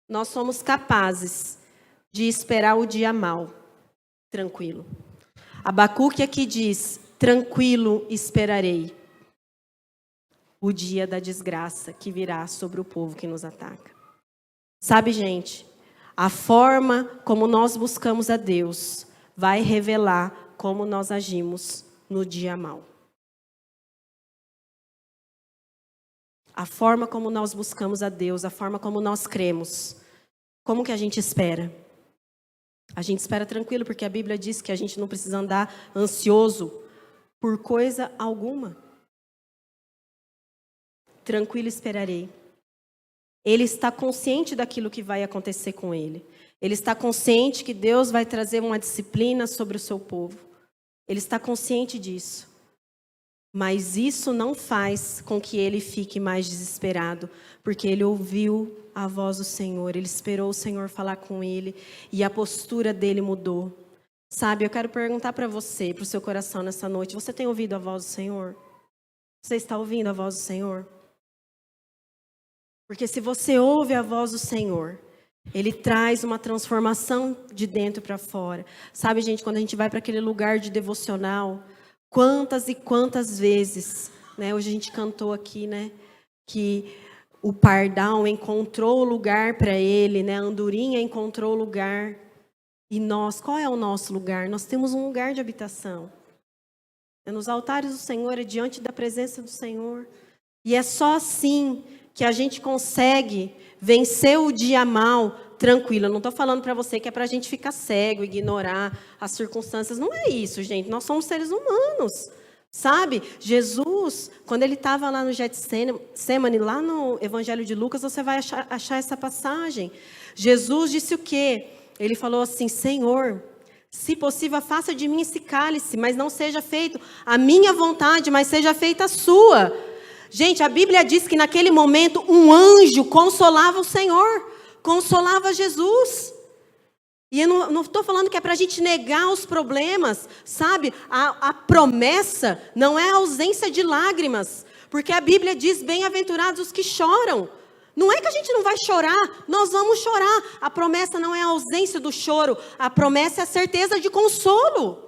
nós somos capazes de esperar o dia mau, tranquilo. Abacuque aqui diz, tranquilo esperarei o dia da desgraça que virá sobre o povo que nos ataca. Sabe, gente, a forma como nós buscamos a Deus vai revelar como nós agimos no dia mau. A forma como nós buscamos a Deus, a forma como nós cremos, como que a gente espera? A gente espera tranquilo, porque a Bíblia diz que a gente não precisa andar ansioso por coisa alguma. Tranquilo esperarei. Ele está consciente daquilo que vai acontecer com ele. Ele está consciente que Deus vai trazer uma disciplina sobre o seu povo. Ele está consciente disso. Mas isso não faz com que ele fique mais desesperado, porque ele ouviu a voz do Senhor, ele esperou o Senhor falar com ele e a postura dele mudou. Sabe, eu quero perguntar para você, para o seu coração nessa noite, você tem ouvido a voz do Senhor? Você está ouvindo a voz do Senhor? Porque se você ouve a voz do Senhor, Ele traz uma transformação de dentro para fora. Sabe, gente, quando a gente vai para aquele lugar de devocional, quantas e quantas vezes, né? Hoje a gente cantou aqui, né? Que o pardal encontrou o lugar para ele, né? A andorinha encontrou o lugar. E nós, qual é o nosso lugar? Nós temos um lugar de habitação. É nos altares do Senhor, é diante da presença do Senhor. E é só assim que a gente consegue vencer o dia mal tranquilo. Eu não estou falando para você que é para a gente ficar cego, ignorar as circunstâncias. Não é isso, gente. Nós somos seres humanos, sabe? Jesus, quando ele estava lá no Getsemane, lá no Evangelho de Lucas, você vai achar essa passagem. Jesus disse o quê? Ele falou assim, Senhor, se possível, faça de mim esse cálice, mas não seja feito a minha vontade, mas seja feita a sua. Gente, a Bíblia diz que naquele momento um anjo consolava o Senhor, consolava Jesus. E eu não estou falando que é para a gente negar os problemas, sabe? A promessa não é a ausência de lágrimas, porque a Bíblia diz, bem-aventurados os que choram. Não é que a gente não vai chorar, nós vamos chorar. A promessa não é a ausência do choro, a promessa é a certeza de consolo.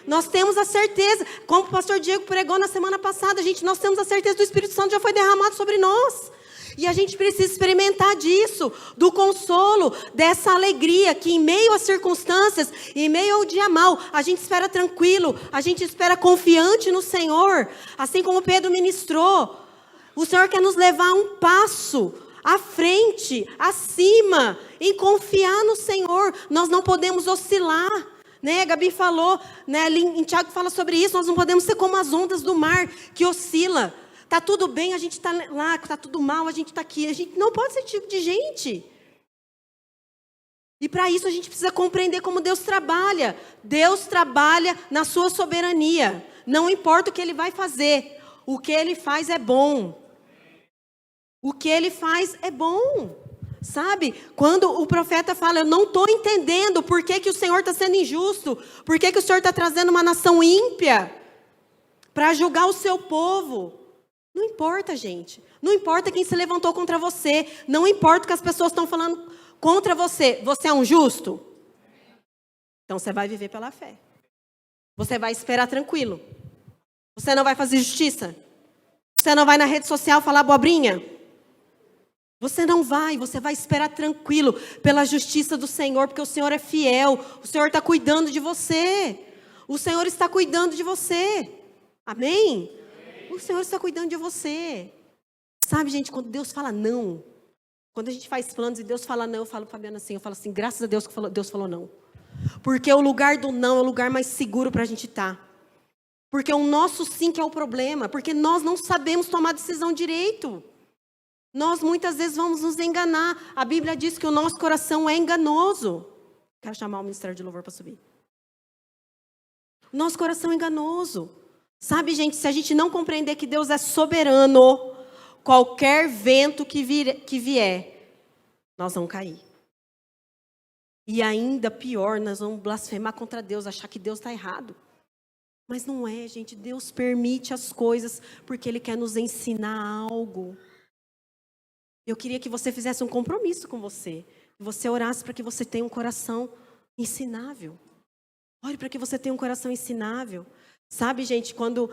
Nós temos a certeza, como o pastor Diego pregou na semana passada, gente, nós temos a certeza do Espírito Santo já foi derramado sobre nós. E a gente precisa experimentar disso, do consolo, dessa alegria que em meio às circunstâncias, em meio ao dia mau, a gente espera tranquilo, a gente espera confiante no Senhor. Assim como Pedro ministrou, o Senhor quer nos levar um passo à frente, acima, em confiar no Senhor. Nós não podemos oscilar. Né, a Gabi falou, né, ali em Tiago fala sobre isso, nós não podemos ser como as ondas do mar, que oscila. Está tudo bem, a gente está lá, está tudo mal, a gente está aqui. A gente não pode ser esse tipo de gente. E para isso a gente precisa compreender como Deus trabalha. Deus trabalha na sua soberania. Não importa o que Ele vai fazer, o que Ele faz é bom. O que Ele faz é bom. Sabe, quando o profeta fala, eu não estou entendendo por que o Senhor está sendo injusto, por que o Senhor está trazendo uma nação ímpia para julgar o seu povo. Não importa, gente. Não importa quem se levantou contra você. Não importa o que as pessoas estão falando contra você. Você é um justo? Então você vai viver pela fé. Você vai esperar tranquilo. Você não vai fazer justiça. Você não vai na rede social falar abobrinha. Você não vai, você vai esperar tranquilo pela justiça do Senhor, porque o Senhor é fiel, o Senhor está cuidando de você. O Senhor está cuidando de você. Amém? O Senhor está cuidando de você. Sabe, gente, quando Deus fala não, quando a gente faz planos e Deus fala não, eu falo para Fabiana assim, eu falo assim, graças a Deus que Deus falou não. Porque o lugar do não é o lugar mais seguro para a gente estar. Porque o nosso sim que é o problema, porque nós não sabemos tomar decisão direito. Nós muitas vezes vamos nos enganar. A Bíblia diz que o nosso coração é enganoso. Quero chamar o Ministério de Louvor para subir. Nosso coração é enganoso. Sabe, gente, se a gente não compreender que Deus é soberano, qualquer vento que vier nós vamos cair. E ainda pior, nós vamos blasfemar contra Deus, achar que Deus está errado. Mas não é, gente. Deus permite as coisas porque Ele quer nos ensinar algo. Eu queria que você fizesse um compromisso com você. Que você orasse para que você tenha um coração ensinável. Ore para que você tenha um coração ensinável. Sabe, gente, quando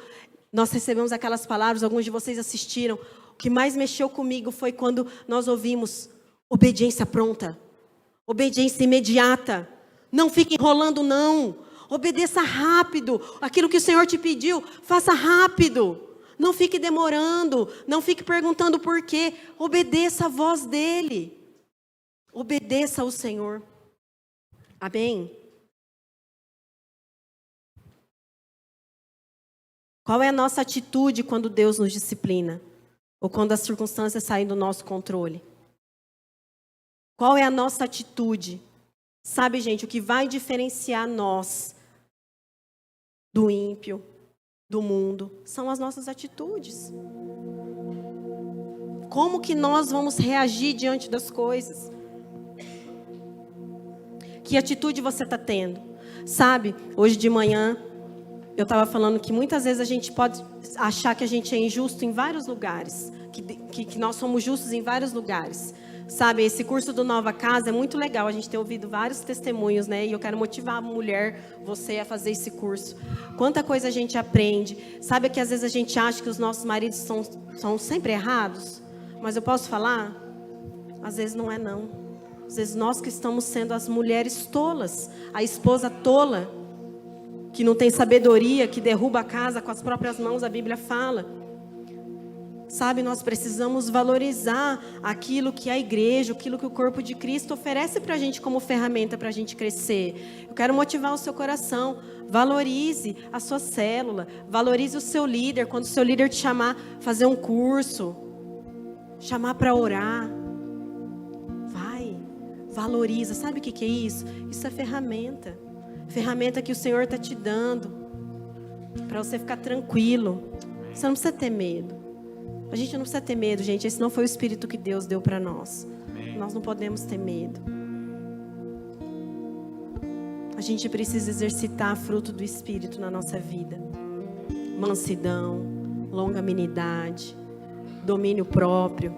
nós recebemos aquelas palavras, alguns de vocês assistiram, o que mais mexeu comigo foi quando nós ouvimos obediência pronta, obediência imediata. Não fique enrolando, não. Obedeça rápido. Aquilo que o Senhor te pediu, faça rápido. Não fique demorando, não fique perguntando por quê. Obedeça a voz dEle. Obedeça ao Senhor. Amém? Qual é a nossa atitude quando Deus nos disciplina? Ou quando as circunstâncias saem do nosso controle? Qual é a nossa atitude? Sabe, gente, o que vai diferenciar nós do ímpio, do mundo, são as nossas atitudes. Como que nós vamos reagir diante das coisas? Que atitude você está tendo? Sabe, hoje de manhã, eu estava falando que muitas vezes a gente pode achar que a gente é injusto em vários lugares, que nós somos justos em vários lugares. Sabe, esse curso do Nova Casa é muito legal, a gente tem ouvido vários testemunhos, né? E eu quero motivar a mulher, você, a fazer esse curso. Quanta coisa a gente aprende. Sabe que às vezes a gente acha que os nossos maridos são sempre errados? Mas eu posso falar? Às vezes não é, não. Às vezes nós que estamos sendo as mulheres tolas, a esposa tola, que não tem sabedoria, que derruba a casa com as próprias mãos, a Bíblia fala. Sabe, nós precisamos valorizar aquilo que a igreja, aquilo que o corpo de Cristo oferece para a gente como ferramenta para a gente crescer. Eu quero motivar o seu coração. Valorize a sua célula. Valorize o seu líder. Quando o seu líder te chamar, fazer um curso. Chamar para orar. Vai. Valoriza. Sabe o que é isso? Isso é ferramenta. Ferramenta que o Senhor está te dando. Para você ficar tranquilo. Você não precisa ter medo. A gente não precisa ter medo, gente. Esse não foi o Espírito que Deus deu para nós. Amém. Nós não podemos ter medo. A gente precisa exercitar fruto do Espírito na nossa vida. Mansidão, longanimidade, domínio próprio.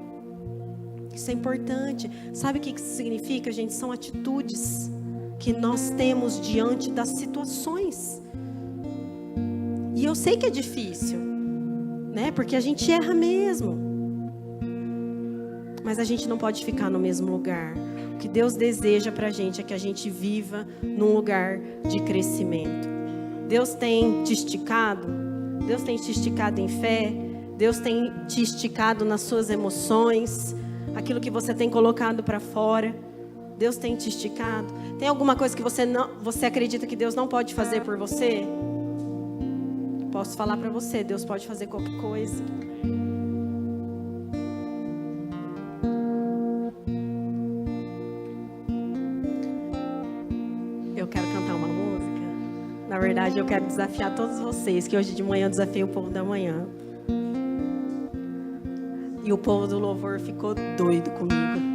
Isso é importante. Sabe o que isso significa, gente? São atitudes que nós temos diante das situações. E eu sei que é difícil, né? Porque a gente erra mesmo. Mas a gente não pode ficar no mesmo lugar. O que Deus deseja pra gente é que a gente viva num lugar de crescimento. Deus tem te esticado? Deus tem te esticado em fé? Deus tem te esticado nas suas emoções? Aquilo que você tem colocado pra fora? Deus tem te esticado? Tem alguma coisa que você acredita que Deus não pode fazer por você? Posso falar para você, Deus pode fazer qualquer coisa. Eu quero cantar uma música. Na verdade, eu quero desafiar todos vocês, que hoje de manhã eu desafiei o povo da manhã. E o povo do louvor ficou doido comigo.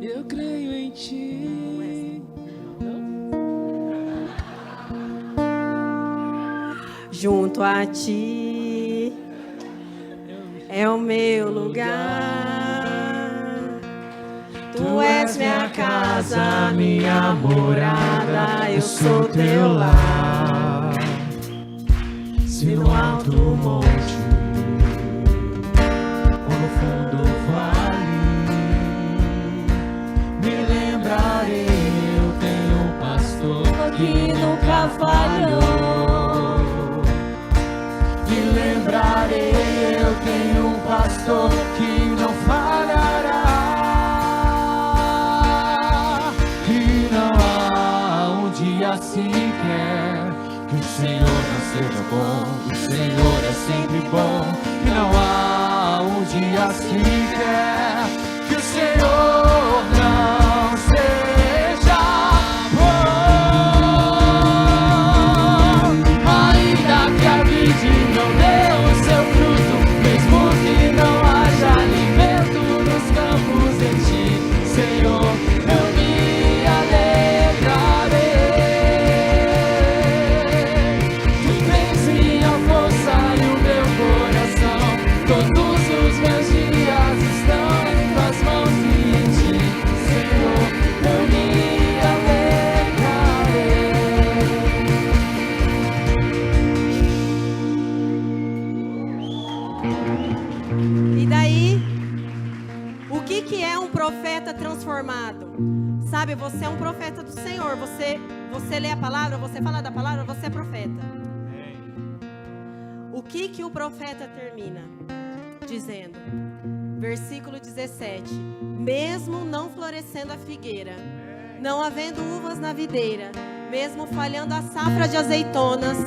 Eu creio em ti. Junto a ti é o meu lugar. Tu és minha casa, minha morada. Eu sou teu lar. Se no alto monte ou no fundo do vale, me lembrarei, eu tenho um pastor que nunca falhou. Me lembrarei, eu tenho um pastor que não falhará. E não há um dia sequer que o Senhor não seja bom. O Senhor é sempre bom. E não há um dia sequer que o Senhor não seja bom. Ainda que a vide não dê o seu fruto, mesmo que não Sabe, você é um profeta do Senhor. Você lê a palavra, você fala da palavra, você é profeta. O que o profeta termina dizendo? Versículo 17: mesmo não florescendo a figueira, não havendo uvas na videira, mesmo falhando a safra de azeitonas,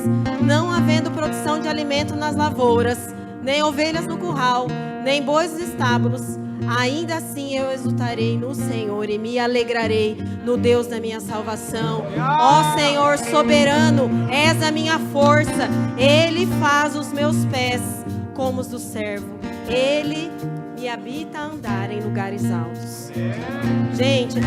não havendo produção de alimento nas lavouras, nem ovelhas no curral, nem bois nos estábulos, ainda assim eu exultarei no Senhor e me alegrarei no Deus da minha salvação. Ó Senhor soberano, és a minha força. Ele faz os meus pés como os do servo. Ele me habita a andar em lugares altos. Gente,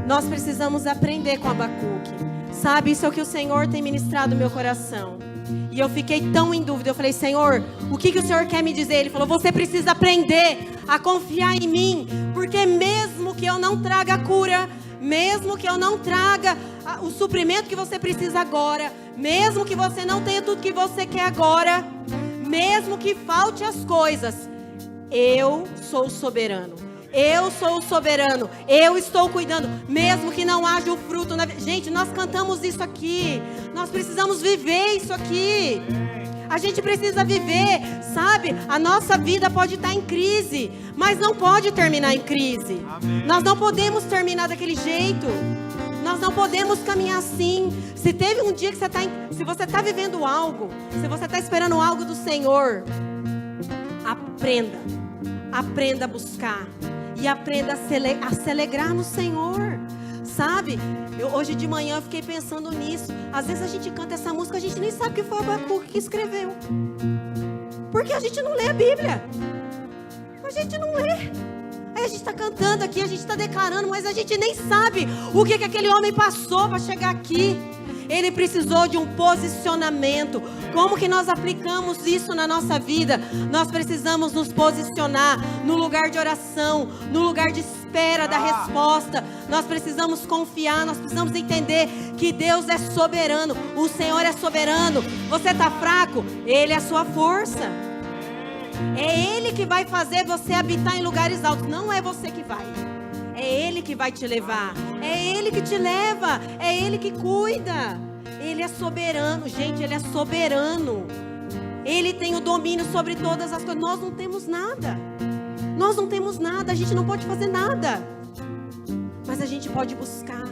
nós precisamos aprender com Abacuque. Sabe, isso é o que o Senhor tem ministrado no meu coração. E eu fiquei tão em dúvida. Eu falei: Senhor, o que o Senhor quer me dizer? Ele falou: você precisa aprender a confiar em mim. Porque mesmo que eu não traga a cura, mesmo que eu não traga o suprimento que você precisa agora, mesmo que você não tenha tudo que você quer agora, mesmo que falte as coisas, eu sou soberano. Eu sou o soberano, eu estou cuidando, mesmo que não haja o fruto. Gente, nós cantamos isso aqui, nós precisamos viver isso aqui. A gente precisa viver, sabe? A nossa vida pode estar em crise, mas não pode terminar em crise. Nós não podemos terminar daquele jeito. Nós não podemos caminhar assim. Se teve um dia que se você está vivendo algo, se você está esperando algo do Senhor, aprenda a buscar. E aprenda a se alegrar no Senhor. Sabe? Hoje de manhã eu fiquei pensando nisso. Às vezes a gente canta essa música, a gente nem sabe que foi Abacuque que escreveu. Porque a gente não lê a Bíblia. A gente não lê. Aí a gente está cantando aqui, a gente está declarando, mas a gente nem sabe o que aquele homem passou para chegar aqui. Ele precisou de um posicionamento. Como que nós aplicamos isso na nossa vida? Nós precisamos nos posicionar no lugar de oração, no lugar de espera da resposta. Nós precisamos confiar, nós precisamos entender que Deus é soberano. O Senhor é soberano. Você está fraco? Ele é a sua força. É Ele que vai fazer você habitar em lugares altos. Não é você que vai. É Ele que vai te levar. É Ele que te leva. É Ele que cuida. Ele é soberano, gente. Ele é soberano. Ele tem o domínio sobre todas as coisas. Nós não temos nada. Nós não temos nada. A gente não pode fazer nada. Mas a gente pode buscar.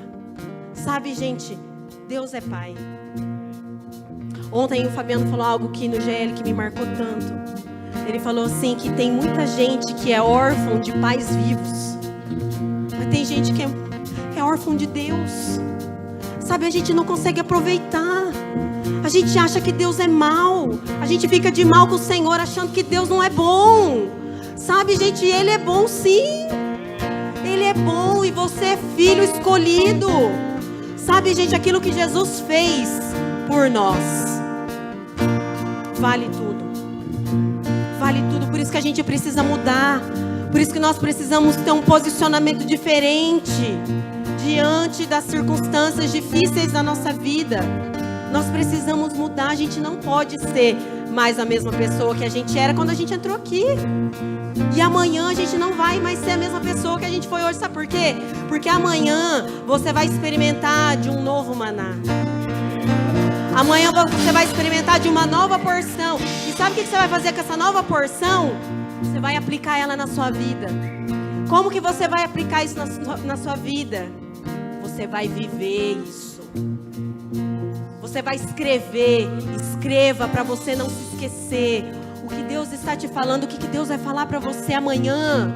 Sabe, gente? Deus é Pai. Ontem o Fabiano falou algo aqui no GL que me marcou tanto. Ele falou assim, que tem muita gente que é órfão de pais vivos. Mas tem gente que é órfão de Deus. Sabe, a gente não consegue aproveitar. A gente acha que Deus é mau. A gente fica de mal com o Senhor, achando que Deus não é bom. Sabe, gente, Ele é bom sim. Ele é bom e você é filho escolhido. Sabe, gente, aquilo que Jesus fez por nós vale tudo. Vale tudo, por isso que a gente precisa mudar. Por isso que nós precisamos ter um posicionamento diferente diante das circunstâncias difíceis da nossa vida. Nós precisamos mudar. A gente não pode ser mais a mesma pessoa que a gente era quando a gente entrou aqui. E amanhã a gente não vai mais ser a mesma pessoa que a gente foi hoje. Sabe por quê? Porque amanhã você vai experimentar de um novo maná. Amanhã você vai experimentar de uma nova porção. E sabe o que você vai fazer com essa nova porção? Você vai aplicar ela na sua vida. Como que você vai aplicar isso na sua vida? Você vai viver isso. Você vai escrever. Escreva para você não se esquecer. O que Deus está te falando, o que Deus vai falar para você amanhã.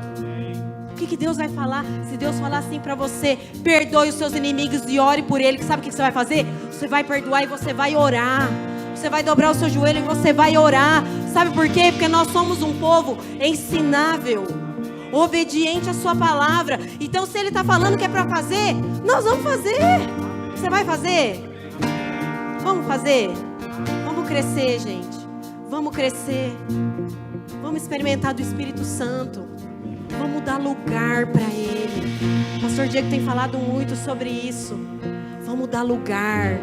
O que Deus vai falar? Se Deus falar assim para você, perdoe os seus inimigos e ore por ele. Sabe o que você vai fazer? Você vai perdoar e você vai orar. Você vai dobrar o seu joelho e você vai orar. Sabe por quê? Porque nós somos um povo ensinável, obediente à sua palavra. Então se ele está falando que é para fazer, nós vamos fazer. Você vai fazer? Vamos fazer? Vamos crescer, gente. Vamos crescer. Vamos experimentar do Espírito Santo. Vamos dar lugar para Ele. O pastor Diego tem falado muito sobre isso. Vamos dar lugar.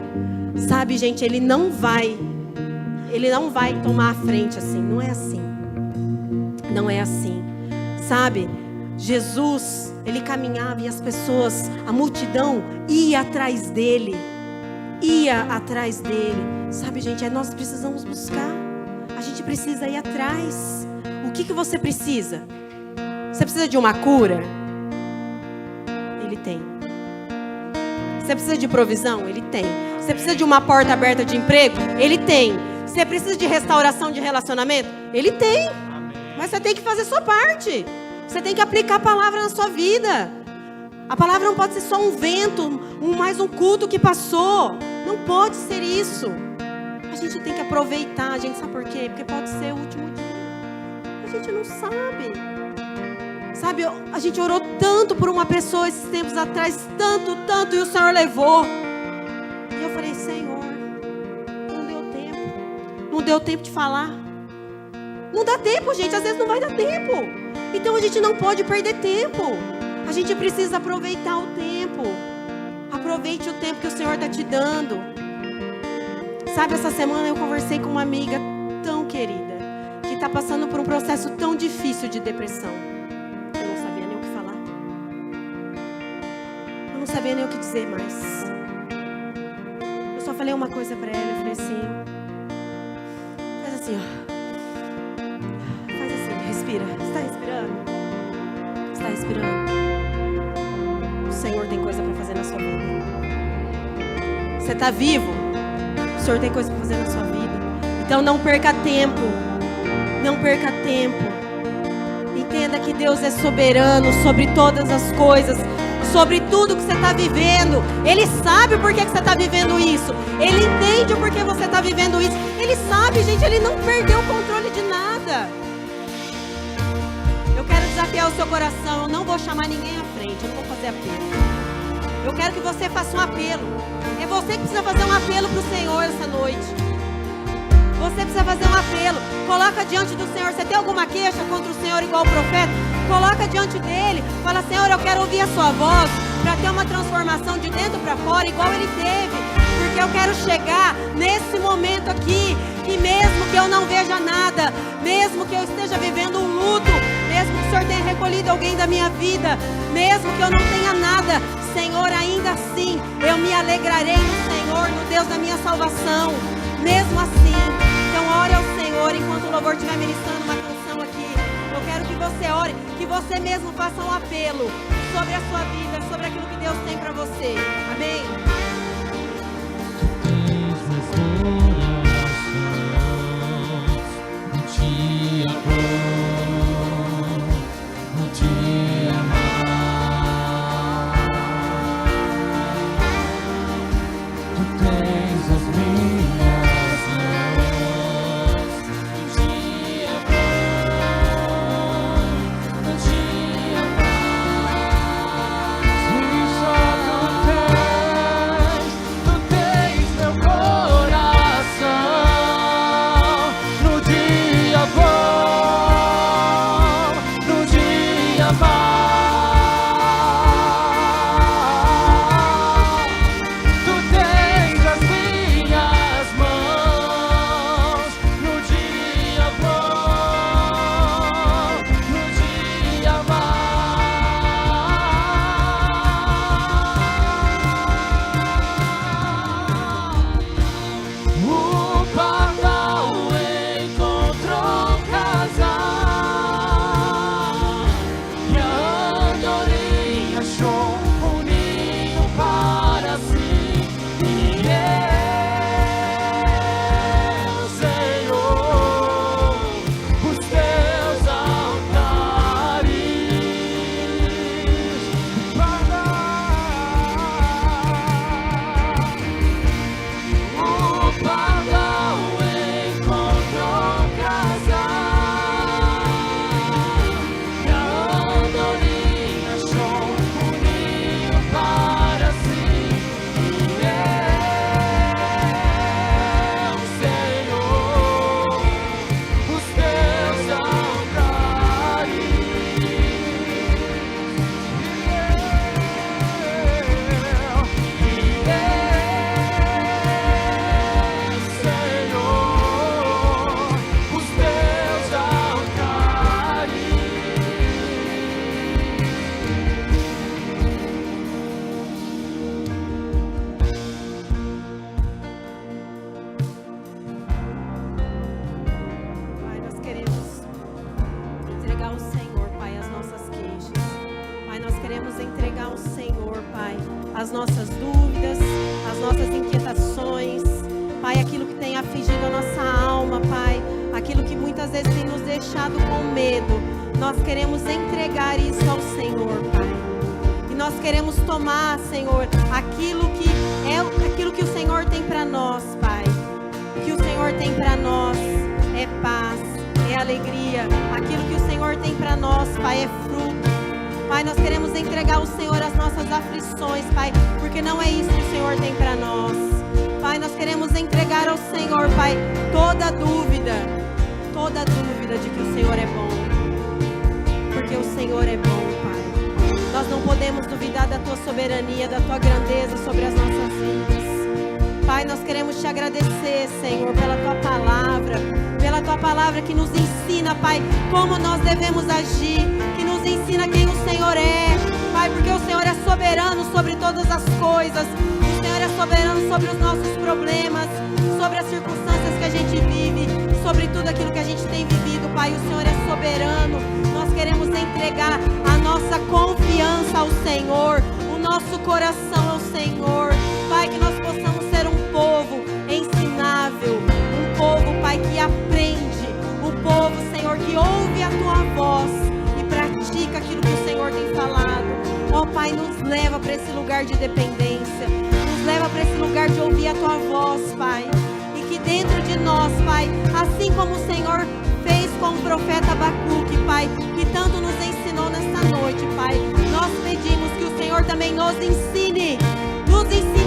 Sabe, gente, Ele não vai tomar a frente assim. Não é assim. Não é assim. Sabe, Jesus, Ele caminhava e as pessoas, a multidão ia atrás dele. Ia atrás dele. Sabe, gente, nós precisamos buscar. A gente precisa ir atrás. O que você precisa? Você precisa de uma cura? Ele tem. Você precisa de provisão? Ele tem. Você precisa de uma porta aberta de emprego? Ele tem. Você precisa de restauração de relacionamento? Ele tem. Mas você tem que fazer a sua parte. Você tem que aplicar a palavra na sua vida. A palavra não pode ser só um vento, mais um culto que passou. Não pode ser isso. A gente tem que aproveitar. A gente sabe por quê? Porque pode ser o último dia. A gente não sabe. Sabe, a gente orou tanto por uma pessoa esses tempos atrás, tanto, e o Senhor levou. E eu falei, Senhor, não deu tempo. Não deu tempo de falar. Não dá tempo, gente, às vezes não vai dar tempo. Então a gente não pode perder tempo. A gente precisa aproveitar o tempo. Aproveite o tempo que o Senhor está te dando. Sabe, essa semana eu conversei com uma amiga tão querida, que está passando por um processo tão difícil de depressão. Eu não sabia nem o que falar. Eu não sabia nem o que dizer mais. Eu só falei uma coisa para ela, eu falei assim, faz assim, ó. Faz assim, respira. Você está respirando? Você está respirando? O Senhor tem coisa para fazer na sua vida. Você está vivo? O Senhor tem coisa para fazer na sua vida. Então não perca tempo. Não perca tempo. Entenda que Deus é soberano sobre todas as coisas, sobre tudo que você está vivendo. Ele sabe por que você está vivendo isso. Ele entende o porquê você está vivendo isso. Ele sabe, gente, ele não perdeu o controle de nada. Eu quero desafiar o seu coração. Eu não vou chamar ninguém à frente. Eu não vou fazer apelo. Eu quero que você faça um apelo. É você que precisa fazer um apelo para o Senhor essa noite. Você precisa fazer um apelo. Coloca diante do Senhor. Você tem alguma queixa contra o Senhor igual o profeta? Coloca diante dele. Fala, Senhor, eu quero ouvir a sua voz para ter uma transformação de dentro para fora igual ele teve. Porque eu quero chegar nesse momento aqui, que mesmo que eu não veja nada, mesmo que eu esteja vivendo um luto, mesmo que o Senhor tenha recolhido alguém da minha vida, mesmo que eu não tenha nada, Senhor, ainda assim, eu me alegrarei no Senhor, no Deus da minha salvação. Mesmo assim, então ore ao Senhor enquanto o louvor estiver ministrando uma canção aqui. Eu quero que você ore, que você mesmo faça um apelo sobre a sua vida, sobre aquilo que Deus tem para você. Amém? Só as nossas dúvidas, as nossas inquietações, Pai, aquilo que tem afligido a nossa alma, Pai, aquilo que muitas vezes tem nos deixado com medo, nós queremos entregar isso ao Senhor, Pai. E nós queremos tomar, Senhor, aquilo que o Senhor tem para nós, Pai. O que o Senhor tem para nós é paz, é alegria. Aquilo que o Senhor tem para nós, Pai, é fruto. Pai, nós queremos entregar ao Senhor as nossas aflições, Pai, porque não é isso que o Senhor tem para nós. Pai, nós queremos entregar ao Senhor, Pai, toda dúvida de que o Senhor é bom. Porque o Senhor é bom, Pai. Nós não podemos duvidar da Tua soberania, da Tua grandeza sobre as nossas vidas. Pai, nós queremos Te agradecer, Senhor, pela Tua palavra que nos ensina, Pai, como nós devemos agir, que nos ensina quem o Senhor é, Pai, porque o Senhor é soberano sobre todas as coisas, o Senhor é soberano sobre os nossos problemas, sobre as circunstâncias que a gente vive, sobre tudo aquilo que a gente tem vivido, Pai, o Senhor é soberano. Nós queremos entregar a nossa confiança ao Senhor, o nosso coração ao Senhor, Pai, que nós possamos ser um povo ensinável, um povo, Pai, que aprende, um povo, Senhor, que ouve a Tua voz e pratica aquilo que o Senhor tem falado. Ó, Pai, nos leva para esse lugar de dependência, nos leva para esse lugar de ouvir a Tua voz, Pai, e que dentro de nós, Pai, assim como o Senhor fez com o profeta Abacuque, Pai, que tanto nos ensinou nesta noite, Pai, nós pedimos que o Senhor também nos ensine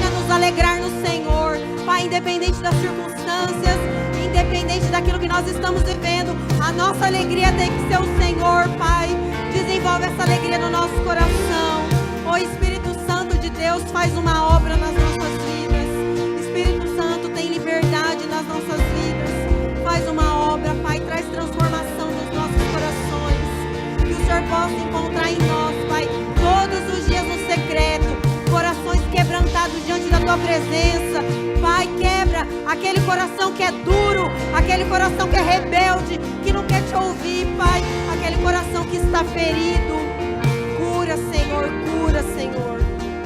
a nos alegrar no Senhor, Pai, independente das circunstâncias, independente daquilo que nós estamos vivendo, a nossa alegria tem que ser o Senhor, Pai. Desenvolve essa alegria no nosso coração. O Espírito Santo de Deus faz uma obra nas nossas vidas. Espírito Santo tem liberdade nas nossas vidas. Faz uma obra, Pai, traz transformação nos nossos corações. Que o Senhor possa encontrar em nós, Pai, todos os dias no secreto, corações quebrantados diante da Tua presença. Pai, quebra aquele coração que é duro, aquele coração que é rebelde, que não quer Te ouvir, Pai, aquele coração que está ferido. Cura, Senhor, cura, Senhor.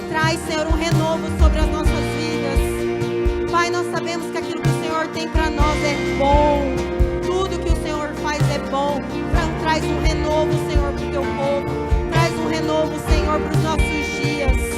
Traz, Senhor, um renovo sobre as nossas vidas. Pai, nós sabemos que aquilo que o Senhor tem para nós é bom. Tudo que o Senhor faz é bom. Traz um renovo, Senhor, para o Teu povo. Traz um renovo, Senhor, para os nossos dias.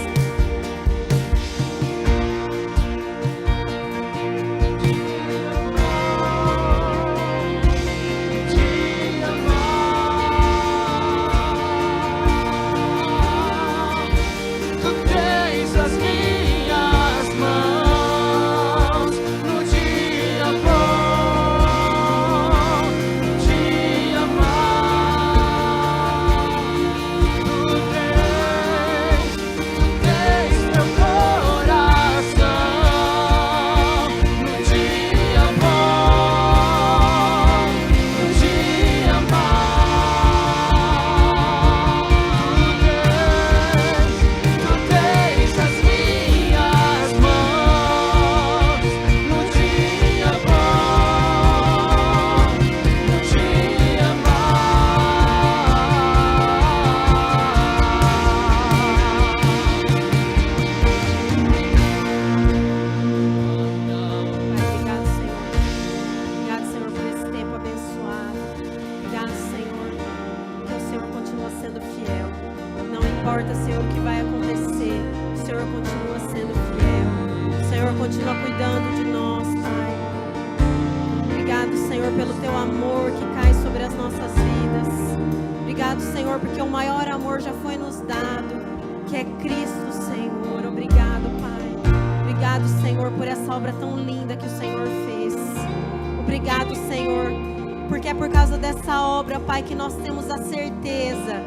Que nós temos a certeza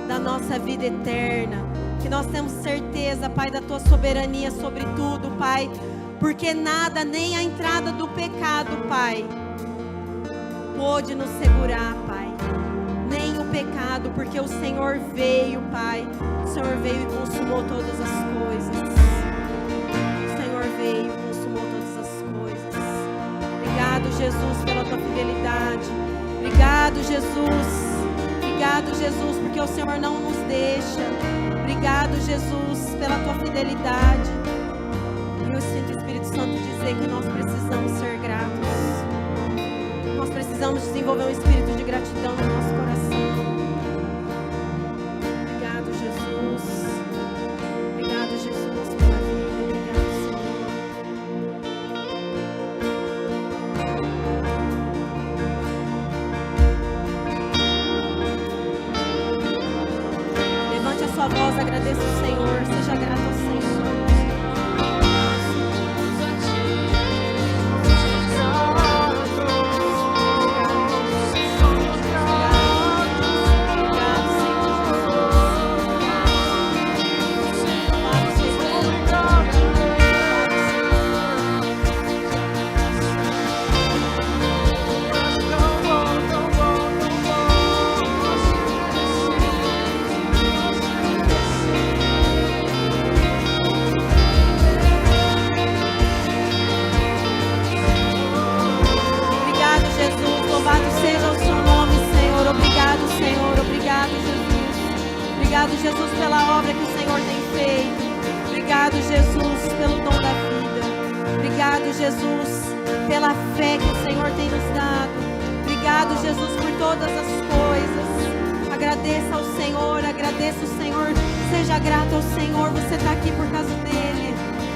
da nossa vida eterna, que nós temos certeza, Pai, da Tua soberania sobre tudo, Pai, porque nada, nem a entrada do pecado, Pai, pôde nos segurar, Pai, nem o pecado, porque o Senhor veio, Pai, o Senhor veio e consumou todas as coisas, o Senhor veio e consumou todas as coisas. Obrigado, Jesus, pela Tua fidelidade. Obrigado, Jesus. Obrigado, Obrigado, Jesus, porque o Senhor não nos deixa. Obrigado, Jesus, pela tua fidelidade. E eu sinto o Espírito Santo dizer que nós precisamos ser gratos. Nós precisamos desenvolver um espírito de gratidão no nosso coração. Obrigado, Jesus. Obrigado, Jesus, pela vida. Obrigado, Senhor. Levante a sua voz, agradeça o Senhor. Seja grato ao Senhor. Obrigado, Jesus, pela obra que o Senhor tem feito. Obrigado, Jesus, pelo dom da vida. Obrigado, Jesus, pela fé que o Senhor tem nos dado. Obrigado, Jesus, por todas as coisas. Agradeça ao Senhor, agradeça o Senhor. Seja grato ao Senhor, você está aqui por causa dEle.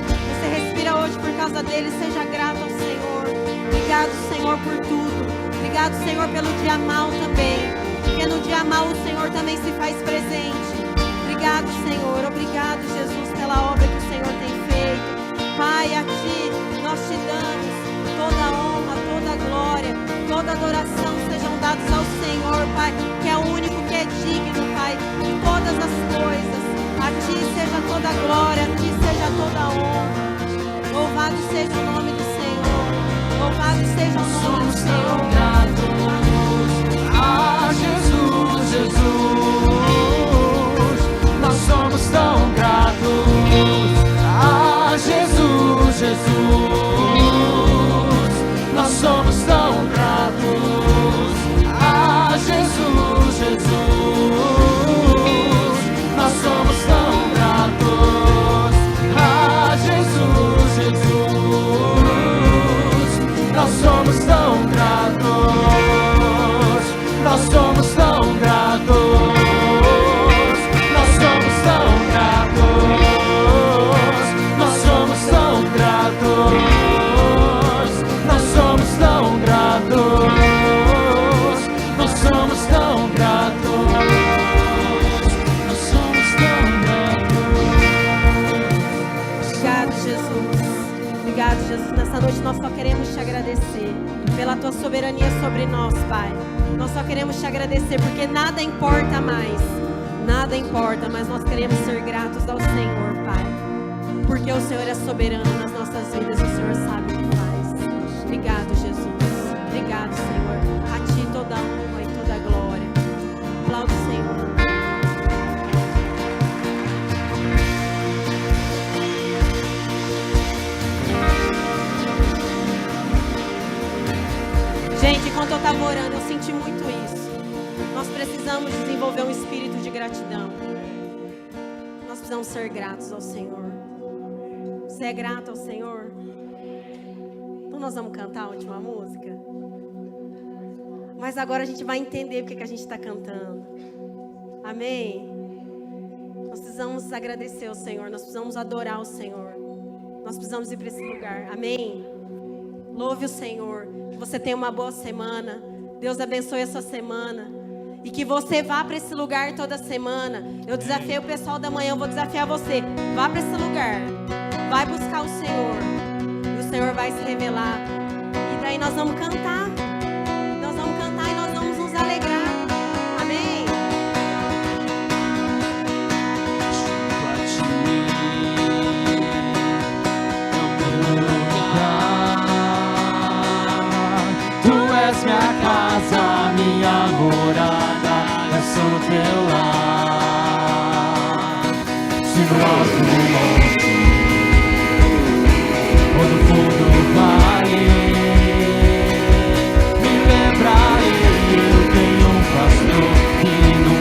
Você respira hoje por causa dEle, seja grato ao Senhor. Obrigado, Senhor, por tudo. Obrigado, Senhor, pelo dia mal também. Porque no dia mal o Senhor também se faz presente. Obrigado, Senhor. Obrigado, Jesus, pela obra que o Senhor tem feito. Pai, a Ti nós te damos toda a honra, toda a glória, toda a adoração sejam dados ao Senhor, Pai, que é o único que é digno, Pai, de todas as coisas. A Ti seja toda a glória, a Ti seja toda a honra. Louvado seja o nome do Senhor. Louvado seja o nome do Senhor. Ah, Jesus, Jesus, nós somos tão gratos. Ah, Jesus, Jesus, nós somos tão gratos. Ah, Jesus, Jesus, nós somos tão gratos. Ah, Jesus, Jesus, nós somos tão gratos. Nós somos tão gratos, nós somos tão gratos, nós somos tão gratos, nós somos tão gratos, nós somos tão gratos, nós somos tão gratos. Obrigado, Jesus. Obrigado, Jesus. Nessa noite nós só queremos te agradecer pela tua soberania sobre nós, Pai. Nós só queremos te agradecer porque nada importa mais. Nada importa, mas nós queremos ser gratos ao Senhor, Pai. Porque o Senhor é soberano nas nossas vidas e o Senhor sabe o que faz. Obrigado, Jesus. Obrigado, Senhor. A Ti toda a honra e toda a glória. Aplauda o Senhor. Gente, enquanto eu estava orando, eu senti muito isso. Nós precisamos desenvolver um espírito de gratidão. Nós precisamos ser gratos ao Senhor. Você é grato ao Senhor? Então nós vamos cantar a última música. Mas agora a gente vai entender porque que a gente está cantando. Amém? Nós precisamos agradecer ao Senhor. Nós precisamos adorar o Senhor. Nós precisamos ir para esse lugar. Amém? Louve o Senhor. Que você tenha uma boa semana. Deus abençoe a sua semana. E que você vá para esse lugar toda semana. Eu desafio o pessoal da manhã, eu vou desafiar você. Vá para esse lugar. Vai buscar o Senhor. E o Senhor vai se revelar. E daí nós vamos cantar. Nós vamos cantar e nós vamos nos alegrar. Amém? Tu és minha casa, minha morada, eu sou teu lar. Se no alto do monte ou no fundo do vale, me lembrarei que eu tenho um pastor que nunca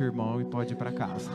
irmão e pode ir para casa.